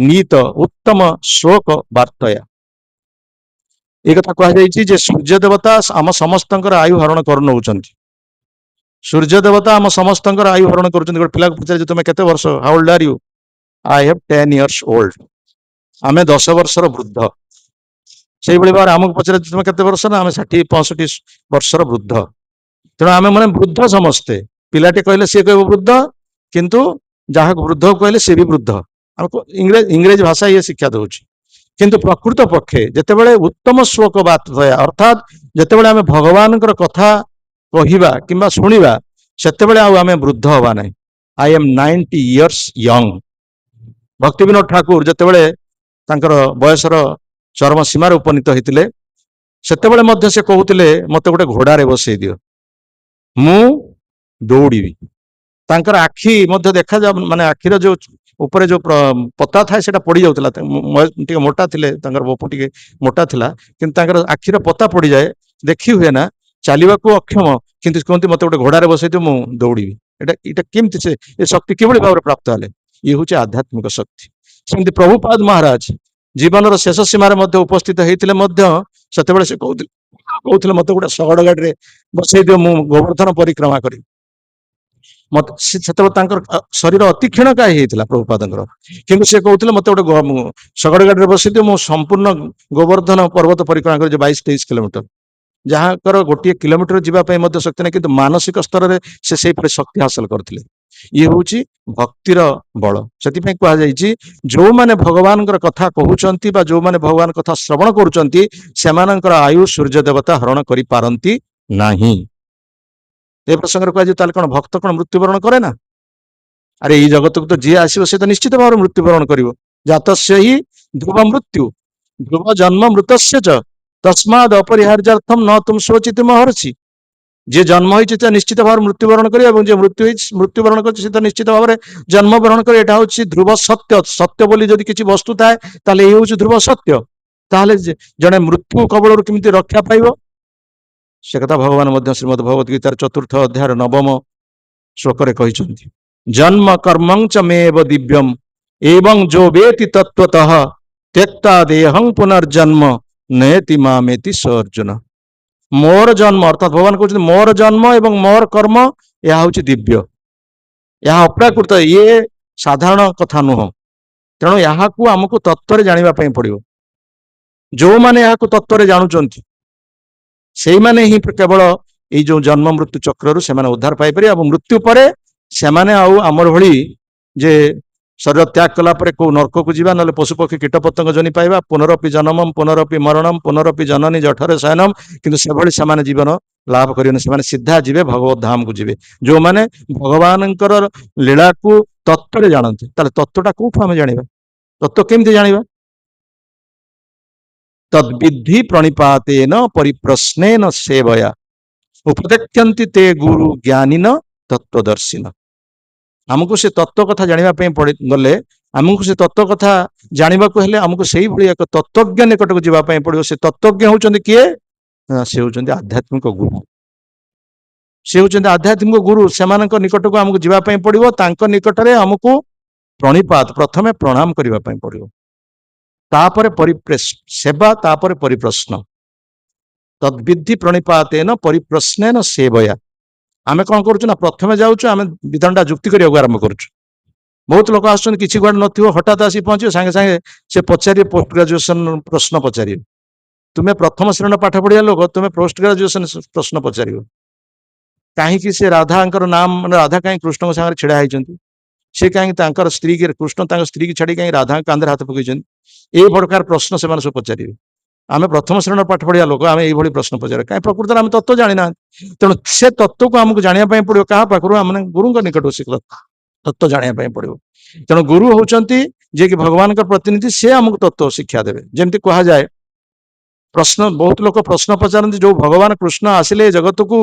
ନୀତ ଉତ୍ତମ ଶୋକ ବାର୍ତ୍ତୟା। ଏ କଥା କୁହାଯାଇଛି ଯେ ସୂର୍ଯ୍ୟ ଦେବତା ଆମ ସମସ୍ତଙ୍କର ଆୟୁ ହରଣ କରୁନଉଛନ୍ତି। ସୂର୍ଯ୍ୟ ଦେବତା ଆମ ସମସ୍ତଙ୍କର ଆୟୁ ହରଣ କରୁଛନ୍ତି। ଗୋଟେ ପିଲାକୁ ପଚାରିଛି ତୁମେ କେତେ ବର୍ଷ, how old are you? I have 10 years old। ଆମେ 10 ବର୍ଷର ବୃଦ୍ଧ। ସେଇଭଳି ଭାବରେ ଆମକୁ ପଚାରିଛି ତୁମେ କେତେ ବର୍ଷ, ନା ଆମେ 60-65 ବର୍ଷର ବୃଦ୍ଧ। ତେଣୁ ଆମେ ମାନେ ବୃଦ୍ଧ ସମସ୍ତେ। ପିଲାଟି କହିଲେ ସିଏ କହିବ ବୃଦ୍ଧ, କିନ୍ତୁ ଯାହାକୁ ବୃଦ୍ଧ କହିଲେ ସିଏ ବି ବୃଦ୍ଧ। ଆମକୁ ଇଂରେଜ ଭାଷା ଇଏ ଶିକ୍ଷା ଦଉଛି। କିନ୍ତୁ ପ୍ରକୃତ ପକ୍ଷେ ଯେତେବେଳେ ଉତ୍ତମ ଶ୍ଲୋକ ବାର୍ତ୍ତୟା ଅର୍ଥାତ୍ ଯେତେବେଳେ ଆମେ ଭଗବାନଙ୍କର କଥା କହିବା କିମ୍ବା ଶୁଣିବା ସେତେବେଳେ ଆଉ ଆମେ ବୃଦ୍ଧ ହବା ନାହିଁ। I M 90 years young। ଭକ୍ତି ବିନୋଦ ଠାକୁର ଯେତେବେଳେ ତାଙ୍କର ବୟସର ଚରମ ସୀମାରେ ଉପନୀତ ହେଇଥିଲେ ସେତେବେଳେ ମଧ୍ୟ ସେ କହୁଥିଲେ ମତେ ଗୋଟେ ଘୋଡାରେ ବସେଇ ଦିଅ, ମୁଁ ଦୌଡ଼ିବି। ତାଙ୍କର ଆଖି ମଧ୍ୟ ଦେଖାଯାଉ, ମାନେ ଆଖିର ଯୋଉ ଉପରେ ଯୋଉ ପତା ଥାଏ ସେଟା ପଡି ଯାଉଥିଲା। ଟିକେ ମୋଟା ଥିଲେ, ତାଙ୍କର ବପୁ ଟିକେ ମୋଟା ଥିଲା, କିନ୍ତୁ ତାଙ୍କର ଆଖିର ପତା ପଡିଯାଏ, ଦେଖି ହୁଏ ନା, ଚାଲିବାକୁ ଅକ୍ଷମ, କିନ୍ତୁ କୁହନ୍ତି ମତେ ଗୋଟେ ଘୋଡାରେ ବସେଇ ଦିଅ ମୁଁ ଦୌଡ଼ିବି। ଏଇଟା କେମିତି ସେ ଏ ଶକ୍ତି କିଭଳି ଭାବରେ ପ୍ରାପ୍ତ ହେଲେ? ଇଏ ହଉଛି ଆଧ୍ୟାତ୍ମିକ ଶକ୍ତି। ସେମିତି ପ୍ରଭୁପାଦ ମହାରାଜ ଜୀବନର ଶେଷ ସୀମାରେ ମଧ୍ୟ ଉପସ୍ଥିତ ହେଇଥିଲେ ମଧ୍ୟ ସେତେବେଳେ ସେ କହୁଥିଲେ ମତେ ଗୋଟେ ଶଗଡ଼ ଗାଡିରେ ବସେଇ ଦିଅ ମୁଁ ଗୋବର୍ଦ୍ଧନ ପରିକ୍ରମା କରିବି। ମତେ ସେତେବେଳେ ତାଙ୍କର ଶରୀର ଅତି କ୍ଷୀଣକାୟ ହେଇଥିଲା ପ୍ରଭୁପାଦଙ୍କର, କିନ୍ତୁ ସେ କହୁଥିଲେ ମତେ ଗୋଟେ ଶଗଡ଼ ଗାଡିରେ ବସେଇ ଦିଅ ମୁଁ ସମ୍ପୂର୍ଣ୍ଣ ଗୋବର୍ଦ୍ଧନ ପର୍ବତ ପରିକ୍ରମା କରି 22-23 କିଲୋମିଟର। ଯାହାଙ୍କର ଗୋଟିଏ କିଲୋମିଟର ଯିବା ପାଇଁ ମଧ୍ୟ ଶକ୍ତି ନାହିଁ, କିନ୍ତୁ ମାନସିକ ସ୍ତରରେ ସେ ସେଇପରି ଶକ୍ତି ହାସଲ କରିଥିଲେ। ଇଏ ହଉଛି ଭକ୍ତିର ବଳ। ସେଥିପାଇଁ କୁହାଯାଇଛି ଯୋଉମାନେ ଭଗବାନଙ୍କର କଥା କହୁଛନ୍ତି ବା ଯୋଉମାନେ ଭଗବାନଙ୍କ କଥା ଶ୍ରବଣ କରୁଛନ୍ତି ସେମାନଙ୍କର ଆୟୁ ସୂର୍ଯ୍ୟ ଦେବତା ହରଣ କରିପାରନ୍ତି ନାହିଁ। ଏ ପ୍ରସଙ୍ଗରେ କୁହାଯାଏ ତାହେଲେ କଣ ଭକ୍ତ କଣ ମୃତ୍ୟୁବରଣ କରେ ନା? ଆରେ ଏଇ ଜଗତକୁ ତ ଯିଏ ଆସିବ ସେ ତ ନିଶ୍ଚିତ ଭାବରେ ମୃତ୍ୟୁବରଣ କରିବ। ଜାତସ୍ୟ ହି ଧ୍ରୁବ ମୃତ୍ୟୁ ଧ୍ରୁବ ଜନ୍ମ ମୃତସ୍ୟ ଚ ତସ୍ମାଦ୍ ଅପରିହାର୍ଯ୍ୟାର୍ଥମ ନ ତୁମ ଶୋଚିତ ମହର୍ଷି। ଯିଏ ଜନ୍ମ ହେଇଛି ସେ ନିଶ୍ଚିତ ଭାବରେ ମୃତ୍ୟୁବରଣ କରିବ, ଏବଂ ଯିଏ ମୃତ୍ୟୁବରଣ କରିଛି ସେ ତ ନିଶ୍ଚିତ ଭାବରେ ଜନ୍ମବରଣ କରିବ। ଏଟା ହଉଛି ଧ୍ରୁବ ସତ୍ୟ। ସତ୍ୟ ବୋଲି ଯଦି କିଛି ବସ୍ତୁ ଥାଏ ତାହେଲେ ଏଇ ହଉଛି ଧ୍ରୁବ ସତ୍ୟ। ତାହେଲେ ଜଣେ ମୃତ୍ୟୁ କବଳରୁ କେମିତି ରକ୍ଷା ପାଇବ ସେ କଥା ଭଗବାନ ମଧ୍ୟ ଶ୍ରୀମଦ୍ ଭଗବତ ଗୀତାର 4th ଅଧ୍ୟାୟର 9ମ ଶ୍ଲୋକରେ କହିଛନ୍ତି। ଜନ୍ମ କର୍ମଂ ଚ ମେବ ଦିବ୍ୟମ୍ ଏବଂ ଯୋ ବେତି ତତ୍ତ୍ୱତଃ ତ୍ୟକ୍ତା ଦେହଂ ପୁନର୍ଜନ୍ମ ନେତି ମାମେତି ସ ଅର୍ଜୁନ। ମୋର ଜନ୍ମ ଅର୍ଥାତ୍ ଭଗବାନ କହୁଛନ୍ତି ମୋର ଜନ୍ମ ଏବଂ ମୋର କର୍ମ ଏହା ହଉଛି ଦିବ୍ୟ, ଏହା ଅପ୍ରାକୃତ, ଇଏ ସାଧାରଣ କଥା ନୁହଁ। ତେଣୁ ଏହାକୁ ଆମକୁ ତତ୍ତ୍ୱରେ ଜାଣିବା ପାଇଁ ପଡିବ। ଯୋଉମାନେ ଏହାକୁ ତତ୍ତ୍ୱରେ ଜାଣୁଛନ୍ତି ସେଇମାନେ ହିଁ କେବଳ ଏଇ ଯୋଉ ଜନ୍ମ ମୃତ୍ୟୁ ଚକ୍ରରୁ ସେମାନେ ଉଦ୍ଧାର ପାଇପାରିବେ, ଏବଂ ମୃତ୍ୟୁ ପରେ ସେମାନେ ଆଉ ଆମର ଭଳି ଯେ ଶରୀର ତ୍ୟାଗ କଲା ପରେ କୋଉ ନର୍କକୁ ଯିବା, ନହେଲେ ପଶୁପକ୍ଷୀ କୀଟପତଙ୍ଗ ଜନି ପାଇବା, ପୁନରପି ଜନମମ୍ ପୁନରପି ମରଣମ୍ ପୁନରପି ଜନନୀ ଜଠରେ ଶୟନମ୍, କିନ୍ତୁ ସେଭଳି ସେମାନେ ଜୀବନ ଲାଭ କରିବେନି। ସେମାନେ ସିଧା ଯିବେ ଭଗବତ ଧାମକୁ ଯିବେ ଯୋଉମାନେ ଭଗବାନଙ୍କର ଲୀଳାକୁ ତତ୍ତ୍ୱରେ ଜାଣନ୍ତି। ତାହେଲେ ତତ୍ତ୍ୱଟା କୋଉଠୁ ଆମେ ଜାଣିବା? ତତ୍ତ୍ୱ କେମିତି ଜାଣିବା? ତଦ୍ବିଧି ପ୍ରଣିପାତେନ ପରିପ୍ରଶ୍ନେନ ସେବୟା ଉପଦେକ୍ଷନ୍ତି te ଗୁରୁ ଜ୍ଞାନିନ ତତ୍ତ୍ୱଦର୍ଶିନ। ଆମକୁ ସେ ତତ୍ତ୍ୱ କଥା ଜାଣିବା ପାଇଁ ଗଲେ, ଆମକୁ ସେ ତତ୍ତ୍ୱ କଥା ଜାଣିବାକୁ ହେଲେ ଆମକୁ ସେଇଭଳି ଏକ ତତ୍ତ୍ୱଜ୍ଞ ନିକଟକୁ ଯିବା ପାଇଁ ପଡିବ। ସେ ତତ୍ତ୍ୱଜ୍ଞ ହଉଛନ୍ତି କିଏ? ସେ ହଉଛନ୍ତି ଆଧ୍ୟାତ୍ମିକ ଗୁରୁ। ସେ ହଉଛନ୍ତି ଆଧ୍ୟାତ୍ମିକ ଗୁରୁ। ସେମାନଙ୍କ ନିକଟକୁ ଆମକୁ ଯିବା ପାଇଁ ପଡିବ। ତାଙ୍କ ନିକଟରେ ଆମକୁ ପ୍ରଣିପାତ ପ୍ରଥମେ ପ୍ରଣାମ କରିବା ପାଇଁ ପଡିବ, ତାପରେ ସେବା, ତାପରେ ପରିପ୍ରଶ୍ନ। ତଦ୍ବିଧି ପ୍ରଣିପାତେନ ପରିପ୍ରଶ୍ନେନ ସେବୟା। ଆମେ କଣ କରୁଛୁ ନା ପ୍ରଥମେ ଯାଉଛୁ, ଆମେ ବିଧାନଟା ଯୁକ୍ତି କରିବାକୁ ଆରମ୍ଭ କରୁଛୁ। ବହୁତ ଲୋକ ଆସୁଛନ୍ତି କିଛି କୁଆଡେ ନଥିବ, ହଠାତ୍ ଆସି ପହଞ୍ଚିବ, ସାଙ୍ଗେ ସାଙ୍ଗେ ସେ ପଚାରିବେ ପୋଷ୍ଟ ଗ୍ରାଜୁଏସନ ପ୍ରଶ୍ନ ପଚାରିବେ। ତୁମେ ପ୍ରଥମ ଶ୍ରେଣୀର ପାଠ ପଢିବା ଲୋକ, ତୁମେ ପୋଷ୍ଟ ଗ୍ରାଜୁଏସନ ପ୍ରଶ୍ନ ପଚାରିବ କାହିଁକି? ସେ ରାଧାଙ୍କର ନାମ, ମାନେ ରାଧା କାହିଁକି କୃଷ୍ଣଙ୍କ ସାଙ୍ଗରେ ଛିଡା ହେଇଛନ୍ତି? ସେ କାହିଁକି ତାଙ୍କର ସ୍ତ୍ରୀ କୃଷ୍ଣ ତାଙ୍କ ସ୍ତ୍ରୀକି ଛାଡି କାହିଁକି ରାଧାଙ୍କ କାନ୍ଧରେ ହାତ ପକେଇଛନ୍ତି? ଏଇ ପ୍ରକାର ପ୍ରଶ୍ନ ସେମାନେ ସବୁ ପଚାରିବେ। ଆମେ ପ୍ରଥମ ଶ୍ରେଣୀର ପାଠ ପଢିବା ଲୋକ ଆମେ ଏଇଭଳି ପ୍ରଶ୍ନ ପଚାରେ କାହିଁ ପ୍ରକୃତରେ ଆମେ ତତ୍ତ୍ୱ ଜାଣିନାହାନ୍ତି। ତେଣୁ ସେ ତତ୍ତ୍ୱକୁ ଆମକୁ ଜାଣିବା ପାଇଁ ପଡିବ କାହା ପାଖରୁ? ଆମେ ଗୁରୁଙ୍କ ନିକଟରୁ ସେ ତତ୍ତ୍ୱ ଜାଣିବା ପାଇଁ ପଡିବ। ତେଣୁ ଗୁରୁ ହଉଛନ୍ତି ଯିଏକି ଭଗବାନଙ୍କ ପ୍ରତିନିଧି, ସେ ଆମକୁ ତତ୍ତ୍ୱ ଶିକ୍ଷା ଦେବେ। ଯେମିତି କୁହାଯାଏ, ପ୍ରଶ୍ନ ବହୁତ ଲୋକ ପ୍ରଶ୍ନ ପଚାରନ୍ତି, ଯୋଉ ଭଗବାନ କୃଷ୍ଣ ଆସିଲେ ଏ ଜଗତକୁ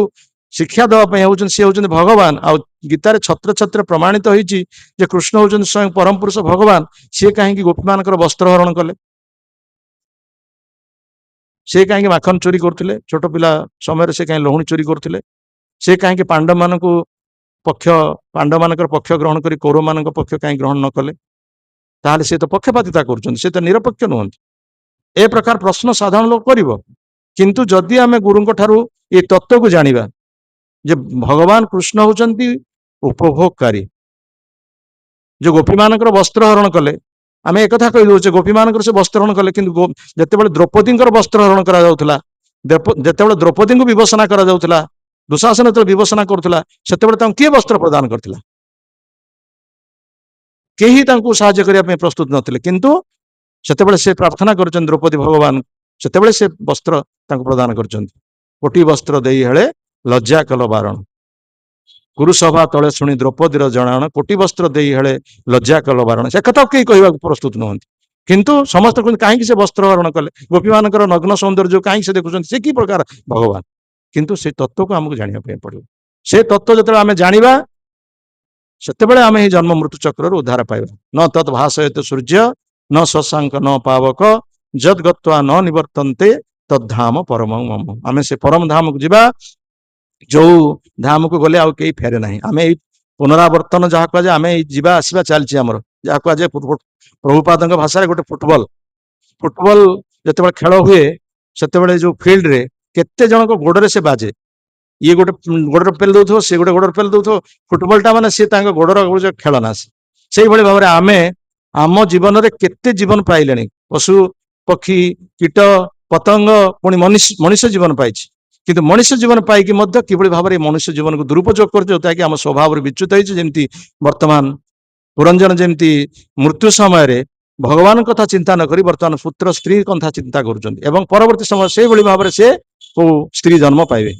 ଶିକ୍ଷା ଦେବା ପାଇଁ ହଉଛନ୍ତି, ସେ ହଉଛନ୍ତି ଭଗବାନ। ଆଉ ଗୀତାରେ ଛତ୍ର ଛତ୍ର ପ୍ରମାଣିତ ହେଇଛି ଯେ କୃଷ୍ଣ ହଉଛନ୍ତି ସ୍ୱୟଂ ପରମ ପୁରୁଷ ଭଗବାନ। ସିଏ କାହିଁକି ଗୋପୀମାନଙ୍କର ବସ୍ତ୍ର ହରଣ କଲେ? ସେ କାହିଁକି ମାଖନ ଚୋରି କରୁଥିଲେ? ଛୋଟ ପିଲା ସମୟରେ ସେ କାହିଁକି ଲହୁଣୀ ଚୋରି କରୁଥିଲେ? ସେ କାହିଁକି ପାଣ୍ଡବମାନଙ୍କର ପକ୍ଷ ଗ୍ରହଣ କରି କୌରବମାନଙ୍କ ପକ୍ଷ କାହିଁକି ଗ୍ରହଣ ନ କଲେ? ତାହେଲେ ସେ ତ ପକ୍ଷପାତିତା କରୁଛନ୍ତି, ସେ ତ ନିରପେକ୍ଷ ନୁହନ୍ତି। ଏ ପ୍ରକାର ପ୍ରଶ୍ନ ସାଧାରଣ ଲୋକ କରିବ। କିନ୍ତୁ ଯଦି ଆମେ ଗୁରୁଙ୍କ ଠାରୁ ଏ ତତ୍ତ୍ୱକୁ ଜାଣିବା ଯେ ଭଗବାନ କୃଷ୍ଣ ହଉଛନ୍ତି ଉପଭୋଗକାରୀ, ଯୋଉ ଗୋପୀମାନଙ୍କର ବସ୍ତ୍ର ହରଣ କଲେ, ଆମେ ଏକଥା କହିଦଉଛେ ଗୋପୀମାନଙ୍କର ସେ ବସ୍ତ୍ର ହରଣ କଲେ, କିନ୍ତୁ ଯେତେବେଳେ ଦ୍ରୌପଦୀଙ୍କର ବସ୍ତ୍ର ହରଣ କରାଯାଉଥିଲା, ଯେତେବେଳେ ଦ୍ରୌପଦୀଙ୍କୁ ବିବେଚନା କରାଯାଉଥିଲା, ଦୁଶାସନ ଯେତେବେଳେ ବିବେଚନା କରୁଥିଲା, ସେତେବେଳେ ତାଙ୍କୁ କିଏ ବସ୍ତ୍ର ପ୍ରଦାନ କରିଥିଲା? କେହି ତାଙ୍କୁ ସାହାଯ୍ୟ କରିବା ପାଇଁ ପ୍ରସ୍ତୁତ ନଥିଲେ। କିନ୍ତୁ ସେତେବେଳେ ସେ ପ୍ରାର୍ଥନା କରିଛନ୍ତି ଦ୍ରୌପଦୀ ଭଗବାନ, ସେତେବେଳେ ସେ ବସ୍ତ୍ର ତାଙ୍କୁ ପ୍ରଦାନ କରିଛନ୍ତି। କୋଟି ବସ୍ତ୍ର ଦେଇ ହେଳେ ଲଜ୍ଜା କଲ ବାରଣ, କୁରୁସଭା ତଳେ ଶୁଣି ଦ୍ରୌପଦୀର ଜଣାଣ, କୋଟି ବସ୍ତ୍ର ଦେଇ ହେଳେ ଲଜ୍ଜା କଲ ବାରଣ। ସେ କଥା କେହି କହିବାକୁ ପ୍ରସ୍ତୁତ ନୁହନ୍ତି। କିନ୍ତୁ ସମସ୍ତେ କହୁଛନ୍ତି କାହିଁକି ସେ ବସ୍ତ୍ର ହରଣ କଲେ? ଗୋପୀମାନଙ୍କର ନଗ୍ନ ସୌନ୍ଦର୍ଯ୍ୟ କାହିଁକି ସେ ଦେଖୁଛନ୍ତି? ସେ କି ପ୍ରକାର ଭଗବାନ? କିନ୍ତୁ ସେ ତତ୍ତ୍ୱକୁ ଆମକୁ ଜାଣିବା ପାଇଁ ପଡିବ। ସେ ତତ୍ତ୍ୱ ଯେତେବେଳେ ଆମେ ଜାଣିବା, ସେତେବେଳେ ଆମେ ଏହି ଜନ୍ମ ମୃତ୍ୟୁ ଚକ୍ରରୁ ଉଦ୍ଧାର ପାଇବା। ନ ତତ୍ ଭାସୟତ ସୂର୍ଯ୍ୟ ନ ଶଶାଙ୍କ ନ ପାବକ ଯଦ୍ ଗତ୍ୱା ନ ନିବର୍ତ୍ତନ୍ତେ ତଦ୍ଧାମ ପରମଂ ମମ। ଆମେ ସେ ପରମ ଧାମକୁ ଯିବା, ଯୋଉ ଧାମକୁ ଗଲେ ଆଉ କେହି ଫେରେ ନାହିଁ। ଆମେ ଏଇ ପୁନରାବର୍ତ୍ତନ ଯାହା କୁହାଯାଏ, ଆମେ ଏଇ ଯିବା ଆସିବା ଚାଲିଛି ଆମର, ଯାହା କୁହାଯାଏ ପ୍ରଭୁପାଦଙ୍କ ଭାଷାରେ ଗୋଟେ ଫୁଟବଲ ଯେତେବେଳେ ଖେଳ ହୁଏ, ସେତେବେଳେ ଯୋଉ ଫିଲ୍ଡରେ କେତେ ଜଣଙ୍କ ଗୋଡରେ ସେ ବାଜେ, ଇଏ ଗୋଟେ ଗୋଡରେ ପେଲି ଦଉଥିବ, ସେ ଗୋଟେ ଗୋଡରେ ପେଲି ଦଉଥିବ। ଫୁଟବଲଟା ମାନେ ସିଏ ତାଙ୍କ ଗୋଡର ଖେଳନା। ସେଇଭଳି ଭାବରେ ଆମେ ଆମ ଜୀବନରେ କେତେ ଜୀବନ ପାଇଲେଣି, ପଶୁ ପକ୍ଷୀ କୀଟ ପତଙ୍ଗ, ପୁଣି ମଣିଷ ଜୀବନ ପାଇଛି। କିନ୍ତୁ ମଣିଷ ଜୀବନ ପାଇକି ମଧ୍ୟ କିଭଳି ଭାବରେ ମନୁଷ୍ୟ ଜୀବନକୁ ଦୁରୁପଯୋଗ କରୁଛି, ଯୋଉଟାକି ଆମ ସ୍ୱଭାବରେ ବିଚ୍ୟୁତ ହେଇଛି। ଯେମିତି ବର୍ତ୍ତମାନ ପୁରଞ୍ଜନ ଯେମିତି ମୃତ୍ୟୁ ସମୟରେ ଭଗବାନଙ୍କ କଥା ଚିନ୍ତା ନ କରି ବର୍ତ୍ତମାନ ପୁତ୍ର ସ୍ତ୍ରୀ କଥା ଚିନ୍ତା କରୁଛନ୍ତି, ଏବଂ ପରବର୍ତ୍ତୀ ସମୟ ସେଇଭଳି ଭାବରେ ସେ କୋଉ ସ୍ତ୍ରୀ ଜନ୍ମ ପାଇବେ।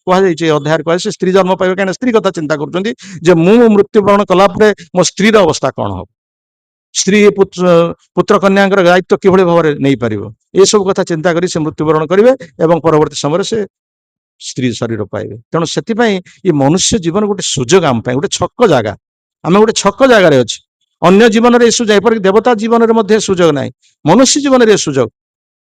କୁହାଯାଇଛି, ଅଧ୍ୟାୟରେ କୁହାଯାଇଛି ସ୍ତ୍ରୀ ଜନ୍ମ ପାଇବେ, କାହିଁକିନା ସ୍ତ୍ରୀ କଥା ଚିନ୍ତା କରୁଛନ୍ତି ଯେ ମୁଁ ମୃତ୍ୟୁବରଣ କଲା ପରେ ମୋ ସ୍ତ୍ରୀର ଅବସ୍ଥା କଣ ହବ, ସ୍ତ୍ରୀ ପୁତ୍ର କନ୍ୟାଙ୍କର ଦାୟିତ୍ୱ କିଭଳି ଭାବରେ ନେଇପାରିବ, ଏସବୁ କଥା ଚିନ୍ତା କରି ସେ ମୃତ୍ୟୁବରଣ କରିବେ ଏବଂ ପରବର୍ତ୍ତୀ ସମୟରେ ସେ ସ୍ତ୍ରୀ ଶରୀର ପାଇବେ। ତେଣୁ ସେଥିପାଇଁ ଏ ମନୁଷ୍ୟ ଜୀବନ ଗୋଟେ ସୁଯୋଗ ଆମ ପାଇଁ, ଗୋଟେ ଛକ ଜାଗା। ଆମେ ଗୋଟେ ଛକ ଜାଗାରେ ଅଛି। ଅନ୍ୟ ଜୀବନରେ ଏ ସୁଯୋଗ, ଏପରିକି ଦେବତା ଜୀବନରେ ମଧ୍ୟ ସୁଯୋଗ ନାହିଁ, ମନୁଷ୍ୟ ଜୀବନରେ ଏ ସୁଯୋଗ।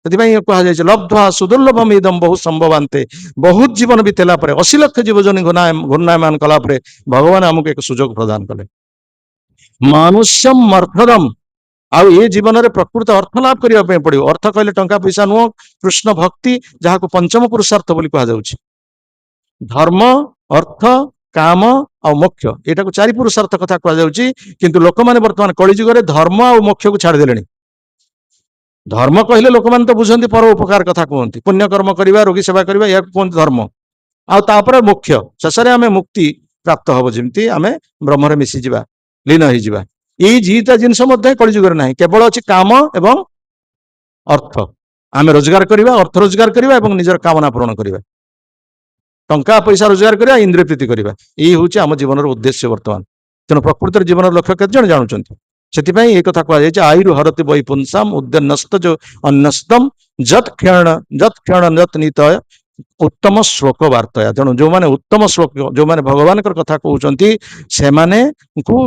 ସେଥିପାଇଁ କୁହାଯାଇଛି ଲବ୍ଧ୍ୱା ସୁଦୁର୍ଲଭମ୍ ଇଦମ୍ ବହୁ ସମ୍ଭବାନ୍ତେ। ବହୁତ ଜୀବନ ବିତେଲା ପରେ, 80 ଲକ୍ଷ ଜୀବଜନୀ ଘୂର୍ଣ୍ଣାୟମାନ କଲା ପରେ ଭଗବାନ ଆମକୁ ଏକ ସୁଯୋଗ ପ୍ରଦାନ କଲେ। ମନୁଷ୍ୟମ୍ ଅର୍ଥଦମ୍। ଆଉ ଏ ଜୀବନରେ ପ୍ରକୃତ ଅର୍ଥ ଲାଭ କରିବା ପାଇଁ ପଡିବ। ଅର୍ଥ କହିଲେ ଟଙ୍କା ପଇସା ନୁହଁ, କୃଷ୍ଣ ଭକ୍ତି, ଯାହାକୁ ପଞ୍ଚମ ପୁରୁଷାର୍ଥ ବୋଲି କୁହାଯାଉଛି। ଧର୍ମ, ଅର୍ଥ, କାମ ଆଉ ମୋକ୍ଷ, ଏଟାକୁ 4 ପୁରୁଷାର୍ଥ କଥା କୁହାଯାଉଛି। କିନ୍ତୁ ଲୋକମାନେ ବର୍ତ୍ତମାନ କଳିଯୁଗରେ ଧର୍ମ ଆଉ ମୋକ୍ଷକୁ ଛାଡିଦେଲେଣି। ଧର୍ମ କହିଲେ ଲୋକମାନେ ତ ବୁଝନ୍ତି ପର ଉପକାର କଥା କୁହନ୍ତି, ପୁଣ୍ୟ କର୍ମ କରିବା, ରୋଗୀ ସେବା କରିବା, ଏହାକୁ କୁହନ୍ତି ଧର୍ମ। ଆଉ ତାପରେ ମୋକ୍ଷ, ଶେଷରେ ଆମେ ମୁକ୍ତି ପ୍ରାପ୍ତ ହବ, ଯେମିତି ଆମେ ବ୍ରହ୍ମରେ ମିଶିଯିବା, ଲୀନ ହେଇଯିବା। ଏଇ ଦିଟା ଜିନିଷ ମଧ୍ୟ କଳିଯୁଗରେ ନାହିଁ, କେବଳ ଅଛି କାମ ଏବଂ ଅର୍ଥ। ଆମେ ରୋଜଗାର କରିବା, ଅର୍ଥ ରୋଜଗାର କରିବା ଏବଂ ନିଜର କାମନା ପୂରଣ କରିବା, ଟଙ୍କା ପଇସା ରୋଜଗାର କରିବା, ଇନ୍ଦ୍ରିୟ ପ୍ରୀତି କରିବା। ଏଇ ହଉଛି ଆମ ଜୀବନର ଉଦ୍ଦେଶ୍ୟ ବର୍ତ୍ତମାନ। ତେଣୁ ପ୍ରକୃତରେ ଜୀବନର ଲକ୍ଷ୍ୟ କେତେ ଜଣ ଜାଣୁଛନ୍ତି? ସେଥିପାଇଁ ଏ କଥା କୁହାଯାଇଛି, ଆୟୁରୁ ହରତି ବୈ ପୁଂସାମ୍ ଉଦ୍ୟନସ୍ତ ଯୋ ଅନ୍ୟସ୍ତମ୍ ଯତ୍ କ୍ଷଣ ଯତ୍ ନିତୟ ଉତ୍ତମ ଶ୍ଲୋକ ବାର୍ତ୍ତୟା। ତେଣୁ ଯୋଉମାନେ ଉତ୍ତମ ଶ୍ଲୋକ, ଯୋଉମାନେ ଭଗବାନଙ୍କର କଥା କହୁଛନ୍ତି, ସେମାନଙ୍କୁ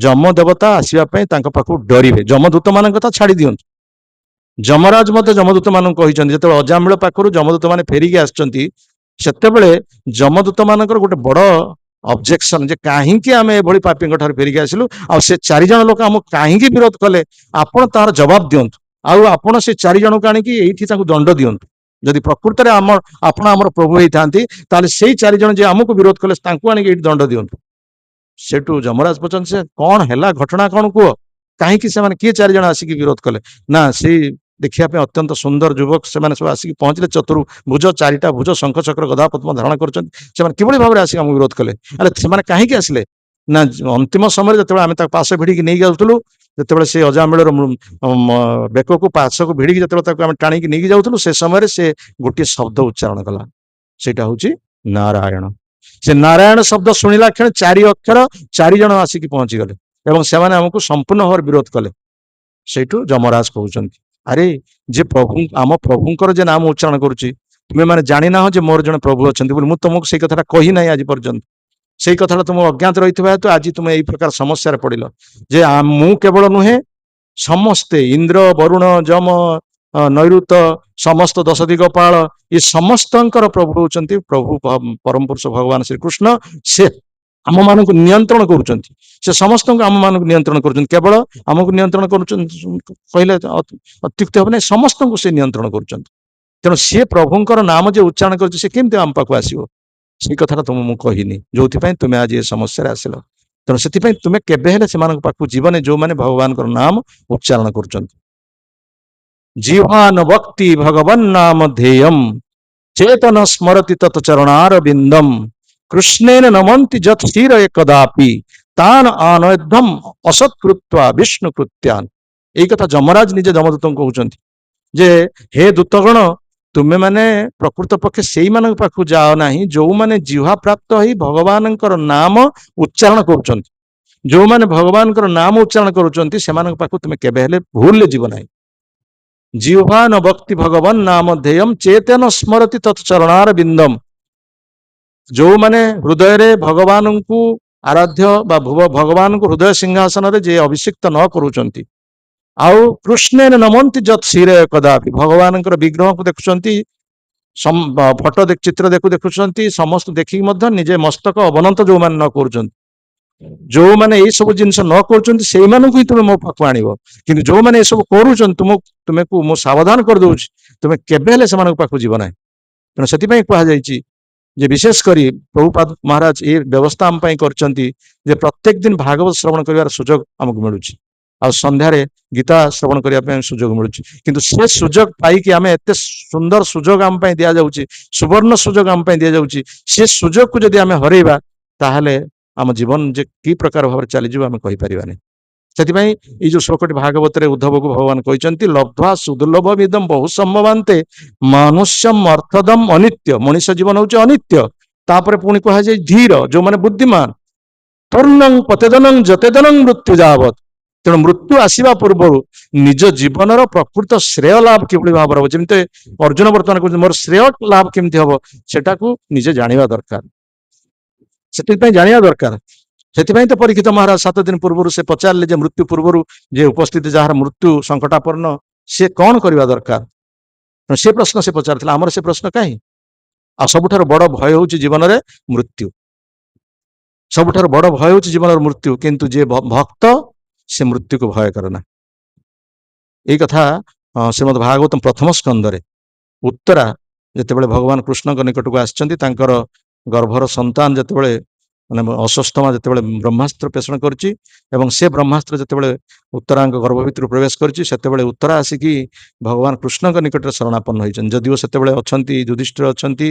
ଯମ ଦେବତା ଆସିବା ପାଇଁ ତାଙ୍କ ପାଖକୁ ଡରିବେ। ଯମଦୂତ ମାନଙ୍କ କଥା ଛାଡି ଦିଅନ୍ତୁ, ଯମରାଜ ମଧ୍ୟ ଯମଦୂତ ମାନଙ୍କୁ କହିଛନ୍ତି, ଯେତେବେଳେ ଅଜାମିଳ ପାଖରୁ ଯମଦୂତ ମାନେ ଫେରିକି ଆସିଛନ୍ତି, ସେତେବେଳେ ଯମଦୂତ ମାନଙ୍କର ଗୋଟେ ବଡ ଅବଜେକ୍ସନ ଯେ କାହିଁକି ଆମେ ଏଭଳି ପାପୀଙ୍କ ଠାରୁ ଫେରିକି ଆସିଲୁ, ଆଉ ସେ 4 ଜଣ ଲୋକ ଆମକୁ କାହିଁକି ବିରୋଧ କଲେ, ଆପଣ ତାର ଜବାବ ଦିଅନ୍ତୁ। ଆଉ ଆପଣ ସେ 4 ଜଣଙ୍କୁ ଆଣିକି ଏଇଠି ତାଙ୍କୁ ଦଣ୍ଡ ଦିଅନ୍ତୁ। ଯଦି ପ୍ରକୃତରେ ଆପଣ ଆମର ପ୍ରଭୁ ହେଇଥାନ୍ତି, ତାହେଲେ ସେଇ 4 ଜଣ ଯେ ଆମକୁ ବିରୋଧ କଲେ ତାଙ୍କୁ ଆଣିକି ଏଇଠି ଦଣ୍ଡ ଦିଅନ୍ତୁ। ସେଠୁ ଯମରାଜ ପଚାରନ୍ତି, ସେ କଣ ହେଲା, ଘଟଣା କଣ କୁହ, କାହିଁକି ସେମାନେ କିଏ 4 ଜଣ ଆସିକି ବିରୋଧ କଲେ? ନା, ସେଇ ଦେଖିବା ପାଇଁ ଅତ୍ୟନ୍ତ ସୁନ୍ଦର ଯୁବକ ସେମାନେ ସବୁ ଆସିକି ପହଞ୍ଚିଲେ, ଚତୁର୍ଭୁଜ, 4ଟା ଭୁଜ, ଶଙ୍ଖ ଚକ୍ର ଗଦା ପଦ୍ମ ଧାରଣ କରୁଛନ୍ତି। ସେମାନେ କିଭଳି ଭାବରେ ଆସିକି ଆମକୁ ବିରୋଧ କଲେ? ଆରେ ସେମାନେ କାହିଁକି ଆସିଲେ? ନା ଅନ୍ତିମ ସମୟରେ ଯେତେବେଳେ ଆମେ ତାକୁ ପାଶ ଭିଡ଼ିକି ନେଇ ଯାଉଥିଲୁ, ଯେତେବେଳେ ସେ ଅଜାମିଳର ବେକକୁ ପାଶକୁ ଭିଡ଼ିକି ଯେତେବେଳେ ତାକୁ ଆମେ ଟାଣିକି ନେଇକି ଯାଉଥିଲୁ, ସେ ସମୟରେ ସେ ଗୋଟିଏ ଶବ୍ଦ ଉଚ୍ଚାରଣ କଲା, ସେଇଟା ହଉଛି ନାରାୟଣ। ସେ ନାରାୟଣ ଶବ୍ଦ ଶୁଣିଲା କ୍ଷଣ 4 ଅକ୍ଷର 4 ଜଣ ଆସିକି ପହଞ୍ଚିଗଲେ ଏବଂ ସେମାନେ ଆମକୁ ସମ୍ପୂର୍ଣ୍ଣ ଭାବରେ ବିରୋଧ କଲେ। ସେଇଠୁ ଯମରାଜ କହୁଛନ୍ତି, ଆରେ ଯେ ପ୍ରଭୁ ଆମ ପ୍ରଭୁଙ୍କର ଯେ ନାମ ଉଚ୍ଚାରଣ କରୁଛି, ତୁମେ ମାନେ ଜାଣିନାହ ଯେ ମୋର ଜଣେ ପ୍ରଭୁ ଅଛନ୍ତି ବୋଲି। ମୁଁ ତମକୁ ସେଇ କଥାଟା କହି ନାହିଁ ଆଜି ପର୍ଯ୍ୟନ୍ତ। ସେଇ କଥାଟା ତୁମ ଅଜ୍ଞାତ ରହିଥିବା ହେତୁ ଆଜି ତୁମେ ଏଇ ପ୍ରକାର ସମସ୍ୟାରେ ପଡ଼ିଲ। ଯେ ମୁଁ କେବଳ ନୁହେଁ, ସମସ୍ତେ ଇନ୍ଦ୍ର, ବରୁଣ, ଯମ, ନୈଋତ, ସମସ୍ତ 10 ଦିଗପାଳ, ଏ ସମସ୍ତଙ୍କର ପ୍ରଭୁ ହଉଛନ୍ତି ପ୍ରଭୁ ପରମ ପୁରୁଷ ଭଗବାନ ଶ୍ରୀକୃଷ୍ଣ। ସେ ଆମମାନଙ୍କୁ ନିୟନ୍ତ୍ରଣ କରୁଛନ୍ତି, ସେ ସମସ୍ତଙ୍କୁ ଆମମାନଙ୍କୁ ନିୟନ୍ତ୍ରଣ କରୁଛନ୍ତି। କେବଳ ଆମକୁ ନିୟନ୍ତ୍ରଣ କରୁଛନ୍ତି କହିଲେ ଅତ୍ୟୁକ୍ତି ହେବ ନାହିଁ, ସମସ୍ତଙ୍କୁ ସେ ନିୟନ୍ତ୍ରଣ କରୁଛନ୍ତି। ତେଣୁ ସିଏ ପ୍ରଭୁଙ୍କର ନାମ ଯେ ଉଚ୍ଚାରଣ କରୁଛି, ସେ କେମିତି ଆମ ପାଖକୁ ଆସିବ? ସେଇ କଥାଟା ତୁମକୁ ମୁଁ କହିନି, ଯୋଉଥିପାଇଁ ତୁମେ ଆଜି ଏ ସମସ୍ୟାରେ ଆସିଲ। ତେଣୁ ସେଥିପାଇଁ ତୁମେ କେବେ ହେଲେ ସେମାନଙ୍କ ପାଖକୁ ଯିବନି ଯୋଉମାନେ ଭଗବାନଙ୍କର ନାମ ଉଚ୍ଚାରଣ କରୁଛନ୍ତି। ଜିହ୍ୱାନ ଭକ୍ତି ଭଗବନ୍ ନାମ ଧ୍ୟେୟମ୍ ଚେତନ ସ୍ମରତି ତତ୍ ଚରଣାର ବିନ୍ଦମ୍ କୃଷ୍ଣେନ ନମନ୍ତି ଯତ୍ ଶିର ଏକଦାପି ତାନ୍ ଆନୟଧ୍ୱମ୍ ଅସତ୍କୃତ୍ୱା ବିଷ୍ଣୁ କୃତ୍ୟାନ୍। ଏଇ କଥା ଯମରାଜ ନିଜେ ଯମଦୂତଙ୍କୁ କହୁଛନ୍ତି ଯେ ହେ ଦୂତଗଣ, ତୁମେ ମାନେ ପ୍ରକୃତ ପକ୍ଷେ ସେଇମାନଙ୍କ ପାଖକୁ ଯାଅ ନାହିଁ ଯୋଉମାନେ ଜିହ୍ୱା ପ୍ରାପ୍ତ ହେଇ ଭଗବାନଙ୍କର ନାମ ଉଚ୍ଚାରଣ କରୁଛନ୍ତି। ଯୋଉମାନେ ଭଗବାନଙ୍କର ନାମ ଉଚ୍ଚାରଣ କରୁଛନ୍ତି ସେମାନଙ୍କ ପାଖକୁ ତୁମେ କେବେ ହେଲେ ଭୁଲରେ ଯିବ ନାହିଁ। ଜିହ୍ୱାନ ଭକ୍ତି ଭଗବନ୍ ନାମ ଧ୍ୟେୟମ୍ ଚେତନ ସ୍ମରତି ତତ୍ ଚରଣାର ବିନ୍ଦମ୍। ଯୋଉମାନେ ହୃଦୟରେ ଭଗବାନଙ୍କୁ ଆରାଧ୍ୟ ବା ଭଗବାନଙ୍କୁ ହୃଦୟ ସିଂହାସନରେ ଯେ ଅଭିଷିକ୍ତ ନ କରୁଛନ୍ତି, ଆଉ କୃଷ୍ଣେନ ନମନ୍ତି ଯତ୍ ଶିରେ କଦାପି, ଭଗବାନଙ୍କର ବିଗ୍ରହକୁ ଦେଖୁଛନ୍ତି, ଫଟୋ ଚିତ୍ର ଦେଖୁଛନ୍ତି, ସମସ୍ତ ଦେଖିକି ମଧ୍ୟ ନିଜେ ମସ୍ତକ ଅବନତ ଯୋଉମାନେ ନ କରୁଛନ୍ତି, ଯୋଉମାନେ ଏଇ ସବୁ ଜିନିଷ ନ କରୁଛନ୍ତି ସେଇମାନଙ୍କୁ ହିଁ ତୁମେ ମୋ ପାଖକୁ ଆଣିବ। କିନ୍ତୁ ଯୋଉମାନେ ଏସବୁ କରୁଛନ୍ତି ତୁମକୁ ମୁଁ ସାବଧାନ କରିଦଉଛି, ତୁମେ କେବେ ହେଲେ ସେମାନଙ୍କ ପାଖକୁ ଯିବ ନାହିଁ। ତେଣୁ ସେଥିପାଇଁ କୁହାଯାଇଛି ଯେ ବିଶେଷ କରି ପ୍ରଭୁପାଦ ମହାରାଜ ଏ ବ୍ୟବସ୍ଥା ଆମ ପାଇଁ କରିଛନ୍ତି ଯେ ପ୍ରତ୍ୟେକ ଦିନ ଭାଗବତ ଶ୍ରବଣ କରିବାର ସୁଯୋଗ ଆମକୁ ମିଳୁଛି, ଆଉ ସନ୍ଧ୍ୟାରେ ଗୀତା ଶ୍ରବଣ କରିବା ପାଇଁ ସୁଯୋଗ ମିଳୁଛି। କିନ୍ତୁ ସେ ସୁଯୋଗ ପାଇକି ଆମେ ଏତେ ସୁନ୍ଦର ସୁଯୋଗ ଆମ ପାଇଁ ଦିଆଯାଉଛି, ସୁବର୍ଣ୍ଣ ସୁଯୋଗ ଆମ ପାଇଁ ଦିଆଯାଉଛି, ସେ ସୁଯୋଗକୁ ଯଦି ଆମେ ହରେଇବା ତାହେଲେ ଆମ ଜୀବନ ଯେ କି ପ୍ରକାର ଭାବରେ ଚାଲିଯିବ ଆମେ କହିପାରିବାନି। ସେଥିପାଇଁ ଏଇ ଯୋଉ ଶ୍ଲୋକଟି ଭାଗବତରେ ଉଦ୍ଧବକୁ ଭଗବାନ କହିଛନ୍ତି, ଲବ୍ଧ୍ୱା ସୁଦୁର୍ଲଭ ବିଦମ୍ ବହୁ ସମ୍ଭବାନ୍ତେ ମନୁଷ୍ୟମ୍ ଅର୍ଥଦମ୍ ଅନିତ୍ୟ। ମଣିଷ ଜୀବନ ହଉଛି ଅନିତ୍ୟ। ତାପରେ ପୁଣି କୁହାଯାଏ ଧୀର, ଯୋଉମାନେ ବୁଦ୍ଧିମାନ, ପୂର୍ଣ୍ଣଂ ପତେଦନଂ ଯତେଦନଂ ମୃତ୍ୟୁ ଯାବତ୍। ତେଣୁ ମୃତ୍ୟୁ ଆସିବା ପୂର୍ବରୁ ନିଜ ଜୀବନର ପ୍ରକୃତ ଶ୍ରେୟ ଲାଭ କିଭଳି ଭାବରେ ହବ, ଯେମିତି ଅର୍ଜୁନ ବର୍ତ୍ତମାନ କହୁଛନ୍ତି ମୋର ଶ୍ରେୟ ଲାଭ କେମିତି ହବ, ସେଟାକୁ ନିଜେ ଜାଣିବା ଦରକାର। ସେଥିପାଇଁ ଜାଣିବା ଦରକାର। ସେଥିପାଇଁ ତ ପରୀକ୍ଷିତ ମହାରାଜ 7 ଦିନ ପୂର୍ବରୁ ସେ ପଚାରିଲେ ଯେ ମୃତ୍ୟୁ ପୂର୍ବରୁ ଯେ ଉପସ୍ଥିତି ଯାହାର ମୃତ୍ୟୁ ସଙ୍କଟାପନ୍ନ, ସେ କଣ କରିବା ଦରକାର? ସେ ପ୍ରଶ୍ନ ସେ ପଚାରିଥିଲା, ଆମର ସେ ପ୍ରଶ୍ନ କାହିଁ? ଆଉ ସବୁଠାରୁ ବଡ ଭୟ ହଉଛି ଜୀବନରେ ମୃତ୍ୟୁ। ସବୁଠାରୁ ବଡ ଭୟ ହଉଛି ଜୀବନର ମୃତ୍ୟୁ, କିନ୍ତୁ ଯିଏ ଭକ୍ତ ସେ ମୃତ୍ୟୁକୁ ଭୟ କରେ ନା। ଏଇ କଥା ଶ୍ରୀମଦ୍ ଭାଗବତମ୍ ପ୍ରଥମ ସ୍କନ୍ଧରେ ଉତ୍ତରା ଯେତେବେଳେ ଭଗବାନ କୃଷ୍ଣଙ୍କ ନିକଟକୁ ଆସିଛନ୍ତି, ତାଙ୍କର ଗର୍ଭର ସନ୍ତାନ ଯେତେବେଳେ ମାନେ ଅଶ୍ୱତ୍ଥାମା ଯେତେବେଳେ ବ୍ରହ୍ମାସ୍ତ୍ର ପେଷଣ କରିଛି ଏବଂ ସେ ବ୍ରହ୍ମାସ୍ତ୍ର ଯେତେବେଳେ ଉତ୍ତରାଙ୍କ ଗର୍ଭ ଭିତରୁ ପ୍ରବେଶ କରିଛି, ସେତେବେଳେ ଉତ୍ତରା ଆସିକି ଭଗବାନ କୃଷ୍ଣଙ୍କ ନିକଟରେ ଶରଣାପନ୍ନ ହୋଇଛନ୍ତି। ଯଦିଓ ସେତେବେଳେ ଅଛନ୍ତି ଯୁଧିଷ୍ଠିର ଅଛନ୍ତି,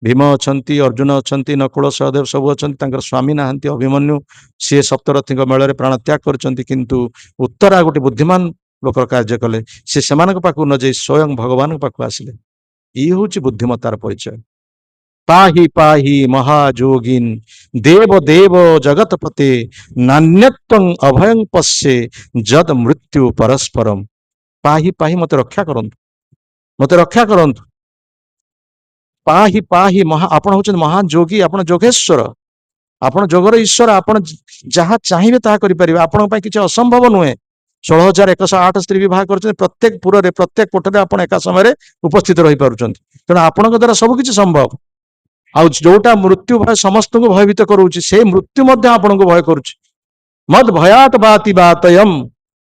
ଭୀମ ଅଛନ୍ତି, ଅର୍ଜୁନ ଅଛନ୍ତି, ନକୁଳ ସହଦେବ ସବୁ ଅଛନ୍ତି, ତାଙ୍କର ସ୍ୱାମୀ ନାହାନ୍ତି ଅଭିମନ୍ୟୁ, ସିଏ ସପ୍ତରଥୀଙ୍କ ମେଳରେ ପ୍ରାଣ ତ୍ୟାଗ କରିଛନ୍ତି। କିନ୍ତୁ ଉତ୍ତରା ଗୋଟେ ବୁଦ୍ଧିମାନ ଲୋକର କାର୍ଯ୍ୟ କଲେ, ସେ ସେମାନଙ୍କ ପାଖକୁ ନ ଯାଇ ସ୍ୱୟଂ ଭଗବାନଙ୍କ ପାଖକୁ ଆସିଲେ। ଇଏ ହଉଛି ବୁଦ୍ଧିମତାର ପରିଚୟ। ପାହି ପାହି ମହାଯୋଗୀନ୍ ଦେବ ଦେବ ଜଗତପତେ ନାନ୍ୟତ୍ୱଂ ଅଭୟଂ ପଶ୍ୟେ ଯଦ୍ ମୃତ୍ୟୁ ପରସ୍ପରମ୍। ପାହି ପାହି, ମତେ ରକ୍ଷା କରନ୍ତୁ, ମତେ ରକ୍ଷା କରନ୍ତୁ। ପାହି ପାହି ଆପଣ ହଉଛନ୍ତି ମହାଯୋଗୀ, ଆପଣ ଯୋଗେଶ୍ୱର, ଆପଣ ଯୋଗର ଈଶ୍ୱର, ଆପଣ ଯାହା ଚାହିଁବେ ତାହା କରିପାରିବେ, ଆପଣଙ୍କ ପାଇଁ କିଛି ଅସମ୍ଭବ ନୁହେଁ। 16,108 ସ୍ତ୍ରୀ ବିବାହ କରୁଛନ୍ତି, ପ୍ରତ୍ୟେକ ପୁରରେ ପ୍ରତ୍ୟେକ କୋଠରେ ଆପଣ ଏକା ସମୟରେ ଉପସ୍ଥିତ ରହିପାରୁଛନ୍ତି। ତେଣୁ ଆପଣଙ୍କ ଦ୍ୱାରା ସବୁ କିଛି ସମ୍ଭବ। ଆଉ ଯୋଉଟା ମୃତ୍ୟୁ ଭୟ ସମସ୍ତଙ୍କୁ ଭୟଭୀତ କରୁଛି, ସେଇ ମୃତ୍ୟୁ ମଧ୍ୟ ଆପଣଙ୍କୁ ଭୟ କରୁଛି। ମଦ୍ ଭୟାତ ବାତି ବାତୟମ୍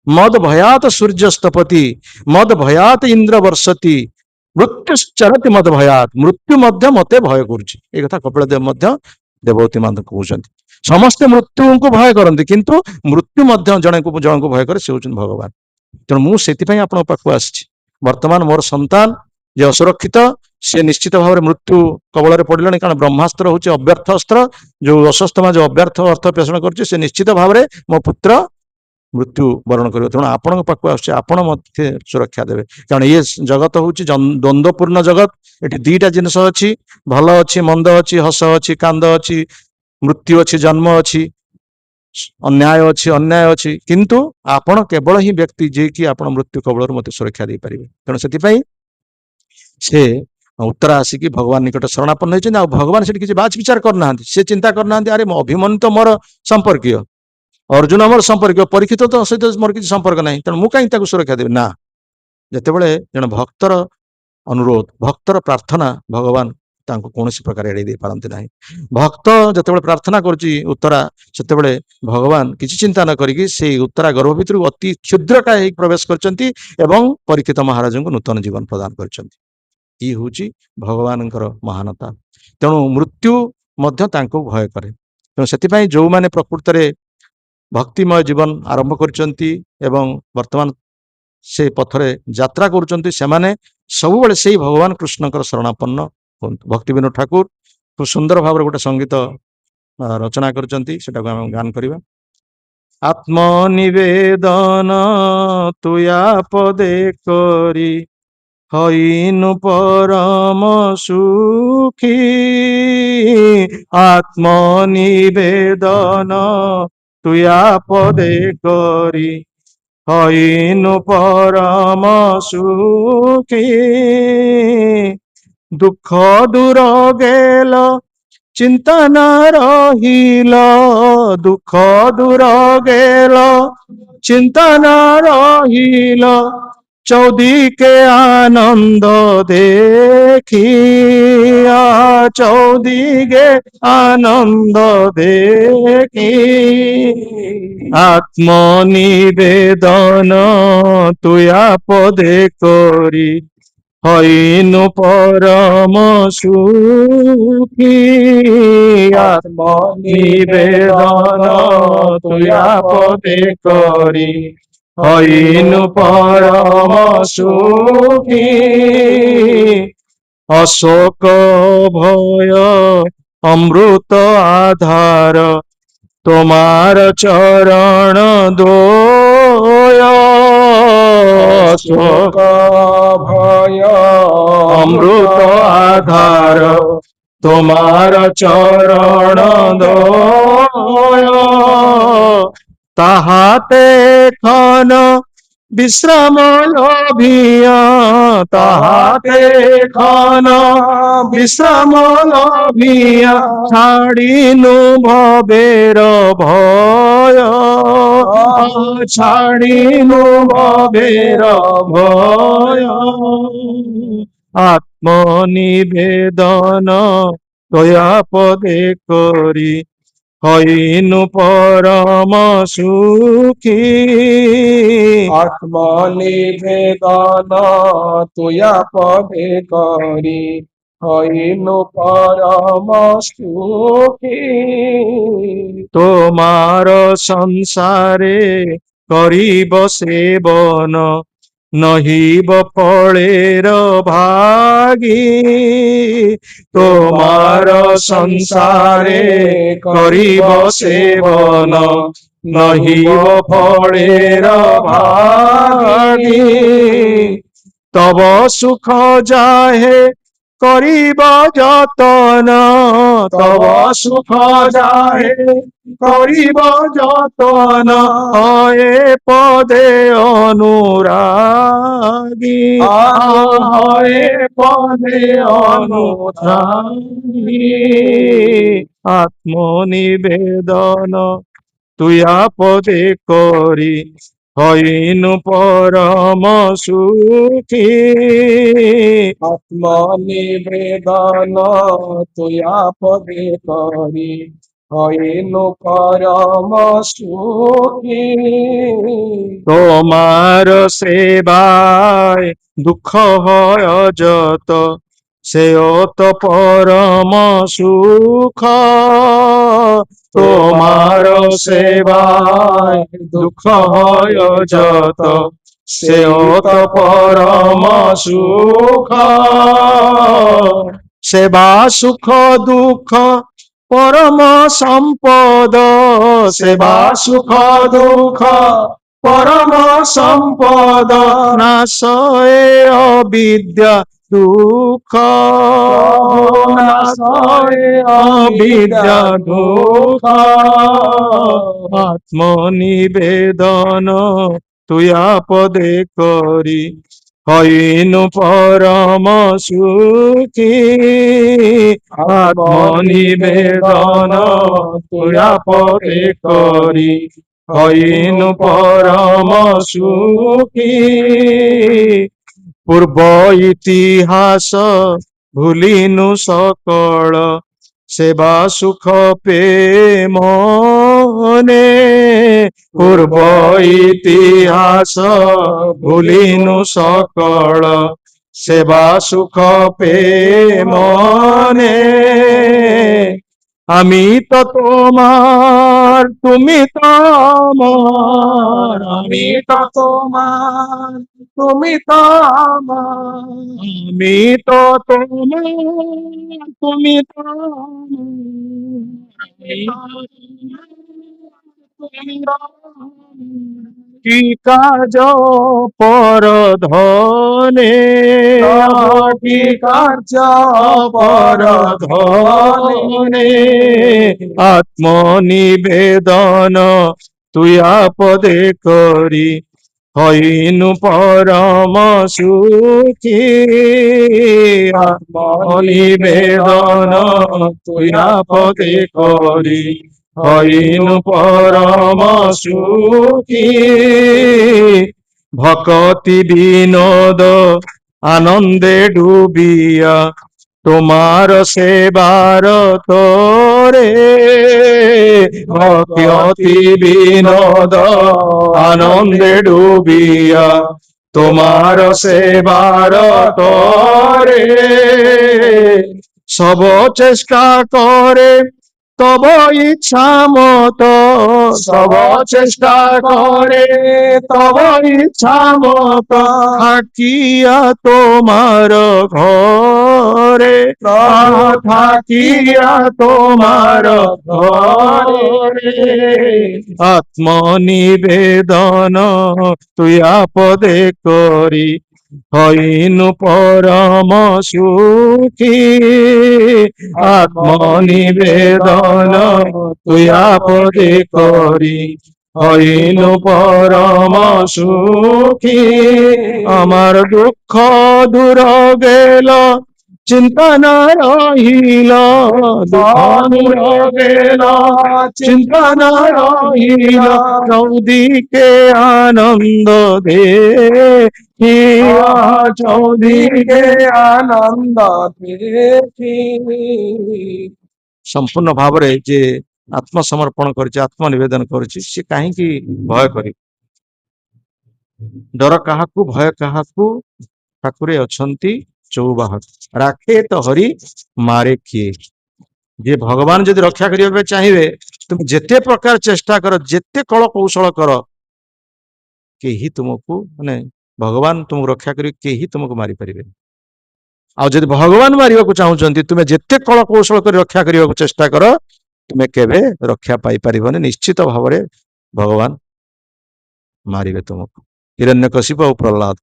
ମଦ୍ ଭୟାତ ସୂର୍ଯ୍ୟସ୍ତପତି ମଦ୍ ଭୟାତ ଇନ୍ଦ୍ର ବର୍ଷତି ମୃତ୍ୟୁଶ୍ଚରତି ମଦ୍ ଭୟାତ। ମୃତ୍ୟୁ ମଧ୍ୟ ମତେ ଭୟ କରୁଛି। ଏ କଥା କପିଳଦେବ ମଧ୍ୟ ଦେବହୂତି ମାନଙ୍କୁ କହୁଛନ୍ତି। ସମସ୍ତେ ମୃତ୍ୟୁଙ୍କୁ ଭୟ କରନ୍ତି, କିନ୍ତୁ ମୃତ୍ୟୁ ମଧ୍ୟ ଜଣକୁ ଭୟ କରେ, ସେ ହଉଛନ୍ତି ଭଗବାନ। ତେଣୁ ମୁଁ ସେଥିପାଇଁ ଆପଣଙ୍କ ପାଖକୁ ଆସିଛି। ବର୍ତ୍ତମାନ ମୋର ସନ୍ତାନ ଯେ ଅସୁରକ୍ଷିତ, से निश्चित भाव मृत्यु कबल पड़े कारण ब्रह्मास्त्र हूँ अव्यर्थ अस्त्र जो अश्वत्थामा जो अव्यर्थ अर्थ पेषण कर निश्चित भाव मो पुत्र मृत्यु वरण कर तेणु आपण पाक आपण सुरक्षा देवे कारण ये जगत हूँ द्वंद्वपूर्ण जगत ये दीटा जिनस अच्छी भल अच्छी मंद अच्छी हस अच्छी कांद अच्छी मृत्यु अच्छी जन्म अच्छी अन्याय अच्छी अन्याय अच्छी किंतु आपण केवल ही व्यक्ति जे कि आपण मृत्यु कबल मत सुरक्षा दे पारे तेणु से उत्तरा आसिकी भगवान निकट शरणापन्न होती भगवान से किसी बाच विचार करना से चिंता करना अरे अभिमन्यु तो मोर संपर्कीय अर्जुन मोर संपर्क परीक्षित तो सहित मोर किसी संपर्क ना तेणु मुझे कहीं सुरक्षा देवी ना जितेबाला जन भक्तर अनुरोध भक्तर प्रार्थना भगवान कौन प्रकार एड़े दे पारती ना भक्त जिते प्रार्थना करुत्तरा से भगवान किसी चिंता न करी उत्तरा गर्भ भितर अति क्षुद्रकाय प्रवेश कर परीक्षित महाराज को नूतन जीवन प्रदान कर हूँ भगवान महानता तेणु मृत्यु भय करे तेणु से जो मैंने प्रकृत में भक्तिमय जीवन आरंभ कर वर्तमान से पथरे यात्रा कर सब से भगवान कृष्ण शरणापन्न भक्ति विनोद ठाकुर खूब सुंदर भाव गोटे संगीत रचना कर गान करवा आत्मनिवेदन तुया पदे करी हईनु परम सुखी आत्मनिवेदन तुया पदे करी हईनु परम सुखी दुख दूर गेल चिंता न रहिल दुख दूर गेल चिंता न रहिल चौदिके आनंद देखिया चौदिके आनंद देखी आत्मनिवेदन तुया पदे करी हईनु परम सुखी आत्मनिवेदन तुया पदे करी हईनु परम सुखी अशोक भय अमृत आधार तुम्हार चरण दोय अशोक भय अमृत आधार तुम्हार चरण दोय ताहाते खन विश्राम लभिया ताहाते खन विश्राम लभिया छाड़ीनु भवेर भय छाड़ीनु भवेर भय आत्मनिवेदन तया पदे करी हईनु परम सुखी आत्मनिवेदन तुया पदे करी हईनु परम सुखी तोमार संसारे करीब सेवन नहिब फलेर भागी तोमार संसारे करीब सेवन नहिब फलेर भागी तब सुख जाहे करीब जतन तब सुख जाहे करीब जतन हए पदे अनुरागी हए पदे अनुरागी आत्मनिवेदन तुया पदे करी हईनु परम सुखी आत्मनिवेदन तुया पदे करी हईनु परम सुखी तोमार सेवाय दुख হয় যত সেয়ত परम सुख তোমার সেবায় দুঃখ হয় যত ସେତ ପରମ ସୁଖ। ସେବା ସୁଖ ଦୁଃଖ ପରମ ସମ୍ପଦ, ସେବା ସୁଖ ଦୁଃଖ ପରମ ସମ୍ପଦ। ନାଶ ଏ ଅବିଦ୍ୟା দুঃখ, নাশয়ে অবিদ্যা দুঃখ। আত্মনিবেদন তুই আপদে করি, হইনু পরম সুখী। আত্মনিবেদন তুই আপদে করি, হইনু পরম সুখী। পূর্ব ইতিহাস ভুলিনু সকল, সেবা সুখ পে মনে। পূর্ব ইতিহাস ভুলিনু সকল, সেবা সুখ পে মনে। আমি তো তোমার, তুমি তো আমার, আমি তো তোমার, তুমি তো আমার। আমি তো তোমার, তুমি তো কি কাজ পর ধনে, কি কাজ পর ধনে। আত্মনিবেদন তুই আপদে করি, হইনু পরম সুখী। আত্মনিবেদন তুই আপদে করি, হইনু পরম সুখী। ভকতি বিনোদ আনন্দে ডুবিয়া, তোমার সেবার তোরে। ভকতি বিনোদ আনন্দে ডুবিয়া, তোমার সেবার তোরে। সব চেষ্টা করে তব ইচ্ছা মত, সব চেষ্টা করে তব ইচ্ছা মত। থাকিয়া তোমার ঘরে, থাকিয়া তোমার ঘরে। আত্মনিবেদন তুই আপদে করি, হইনু পরম সুখী। আত্মনিবেদন তুই আপদে করি, হইনু পরম সুখী। আমার দুঃখ দূর গেল, চিন্তা না রহিল, দুঃখ দূর গেল, চিন্তা না রহিল। চৌদিকে আনন্দ দে, চৌদিকে আনন্দ দেখি। সম্পূর্ণ ଭାବରେ ଯେ ଆତ୍ମସମର୍ପଣ କରିଛି, ଆତ୍ମନିବେଦନ କରିଛି, ସେ କାହିଁକି ଭୟ କରିବ? ଡର କାହାକୁ, ଭୟ କାହାକୁ? ଠାକୁରେ ଅଛନ୍ତି ଚଉବାହାକୁ। ରାଖେ ତ ହରି ମାରେ କିଏ? ଯେ ଭଗବାନ ଯଦି ରକ୍ଷା କରିବା ପାଇଁ ଚାହିଁବେ, ତୁମେ ଯେତେ ପ୍ରକାର ଚେଷ୍ଟା କର, ଯେତେ କଳ କୌଶଳ କର, କେହି ତୁମକୁ ମାନେ ଭଗବାନ ତୁମକୁ ରକ୍ଷା କରି କେହି ତୁମକୁ ମାରିପାରିବେନି। ଆଉ ଯଦି ଭଗବାନ ମାରିବାକୁ ଚାହୁଁଛନ୍ତି, ତୁମେ ଯେତେ କଳ କୌଶଳ କରି ରକ୍ଷା କରିବାକୁ ଚେଷ୍ଟା କର, ତୁମେ କେବେ ରକ୍ଷା ପାଇପାରିବନି। ନିଶ୍ଚିତ ଭାବରେ ଭଗବାନ ମାରିବେ ତୁମକୁ। ହିରଣ୍ୟକଶିପ ଆଉ ପ୍ରହ୍ଲାଦ।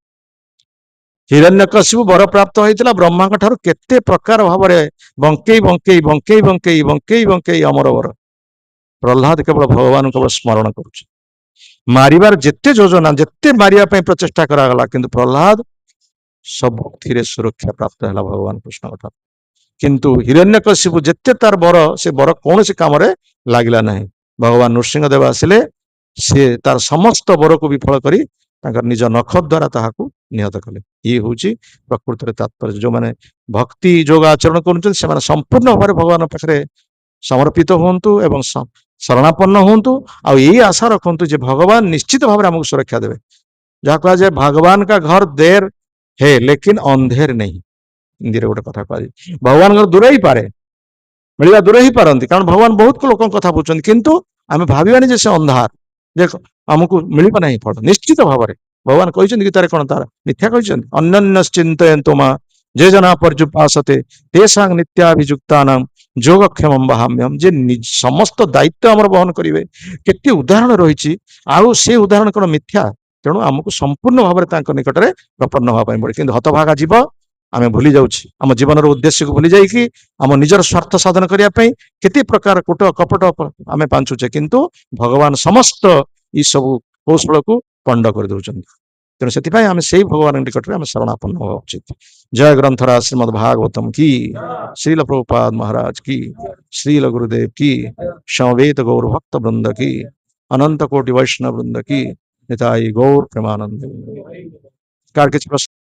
ହିରଣ୍ୟକଶିପୁ ବର ପ୍ରାପ୍ତ ହୋଇଥିଲା ବ୍ରହ୍ମାଙ୍କ ଠାରୁ, କେତେ ପ୍ରକାର ଭାବରେ ବଙ୍କେଇ ବଙ୍କେଇ ବଙ୍କେଇ ବଙ୍କେଇ ବଙ୍କେଇ ବଙ୍କେଇ ଅମର ବର। ପ୍ରହ୍ଲାଦ କେବଳ ଭଗବାନଙ୍କୁ କେବଳ ସ୍ମରଣ କରୁଛି। ମାରିବାର ଯେତେ ଯୋଜନା, ଯେତେ ମାରିବା ପାଇଁ ପ୍ରଚେଷ୍ଟା କରାଗଲା, କିନ୍ତୁ ପ୍ରହ୍ଲାଦ ସବୁଥିରେ ସୁରକ୍ଷା ପ୍ରାପ୍ତ ହେଲା ଭଗବାନ କୃଷ୍ଣଙ୍କ ଠାରୁ। କିନ୍ତୁ ହିରଣ୍ୟକଶିପୁ ଯେତେ ତାର ବର, ସେ ବର କୌଣସି କାମରେ ଲାଗିଲା ନାହିଁ। ଭଗବାନ ନୃସିଂହଦେବ ଆସିଲେ, ସେ ତାର ସମସ୍ତ ବରକୁ ବିଫଳ କରି ତାଙ୍କର ନିଜ ନଖ ଦ୍ୱାରା ତାହାକୁ ନିହତ କଲେ। ଇଏ ହଉଛି ପ୍ରକୃତରେ ତାତ୍ପର୍ଯ୍ୟ। ଯୋଉମାନେ ଭକ୍ତି ଯୋଗ ଆଚରଣ କରୁଛନ୍ତି, ସେମାନେ ସମ୍ପୂର୍ଣ୍ଣ ଭାବରେ ଭଗବାନ ପାଖରେ ସମର୍ପିତ ହୁଅନ୍ତୁ ଏବଂ ଶରଣାପନ୍ନ ହୁଅନ୍ତୁ। ଆଉ ଏଇ ଆଶା ରଖନ୍ତୁ ଯେ ଭଗବାନ ନିଶ୍ଚିତ ଭାବରେ ଆମକୁ ସୁରକ୍ଷା ଦେବେ। ଯାହା କୁହାଯାଏ, ଭଗବାନ କା ଘର ଦେର ହେ ଲେକିନ ଅନ୍ଧେର ନେହିଁ। ହିନ୍ଦୀରେ ଗୋଟେ କଥା କୁହାଯାଏ, ଭଗବାନଙ୍କର ଦୂର ହେଇପାରେ, ମିଳିବା ଦୂର ହେଇପାରନ୍ତି, କାରଣ ଭଗବାନ ବହୁତ ଲୋକଙ୍କ କଥା ବୁଝୁଛନ୍ତି, କିନ୍ତୁ ଆମେ ଭାବିବାନି ଯେ ସେ ଅନ୍ଧାର, ଯେ ଆମକୁ ମିଳିବ ନାହିଁ ଫଳ। ନିଶ୍ଚିତ ଭାବରେ ଭଗବାନ କହିଛନ୍ତି ଗୀତାରେ କଣ ତାର ମିଥ୍ୟା କହିଛନ୍ତି? ଅନ୍ୟନ୍ୟଶ୍ଚିନ୍ତୟନ୍ତୁ ମା ଯେ ଜନା ପର୍ଯ୍ୟୁପାସତେ ତେଷାଂ ନିତ୍ୟାଭିଯୁକ୍ତାନାଂ ଯୋଗକ୍ଷେମଂ ବହାମ୍ୟହମ୍। ଯେ ସମସ୍ତ ଦାୟିତ୍ୱ ଆମର ବହନ କରିବେ। କେତେ ଉଦାହରଣ ରହିଛି, ଆଉ ସେ ଉଦାହରଣ କଣ ମିଥ୍ୟା? ତେଣୁ ଆମକୁ ସମ୍ପୂର୍ଣ୍ଣ ଭାବରେ ତାଙ୍କ ନିକଟରେ ପ୍ରପନ୍ନ ହେବା ପାଇଁ ପଡେ। କିନ୍ତୁ ହତଭାଗା ଜୀବ ଆମେ ଭୁଲି ଯାଉଛି, ଆମ ଜୀବନର ଉଦ୍ଦେଶ୍ୟକୁ ଭୁଲି ଯାଇକି ଆମ ନିଜର ସ୍ୱାର୍ଥ ସାଧନ କରିବା ପାଇଁ କେତେ ପ୍ରକାର କୂଟ କପଟ ଆମେ ପାଞ୍ଚୁଛେ, କିନ୍ତୁ ଭଗବାନ ସମସ୍ତ ଏଇ ସବୁ କୌଶଳକୁ ପଣ୍ଡ କରିଦଉଛନ୍ତି। ତେଣୁ ସେଥିପାଇଁ ଆମେ ସେଇ ଭଗବାନଙ୍କ ନିକଟରେ ଆମେ ଶରଣାପନ୍ନ ହେବା ଉଚିତ। ଜୟ ଗ୍ରନ୍ଥରାଜ ଶ୍ରୀମଦ ଭାଗବତମ କି, ଶ୍ରୀଲ ପ୍ରଭୁପାଦ ମହାରାଜ କି, ଶ୍ରୀଲ ଗୁରୁଦେव की, समवेत गौर भक्त वृंद की, अनंत कोटि वैष्णव वृंद की, निताई गौर प्रेमानंद। कार किसी प्रश्न?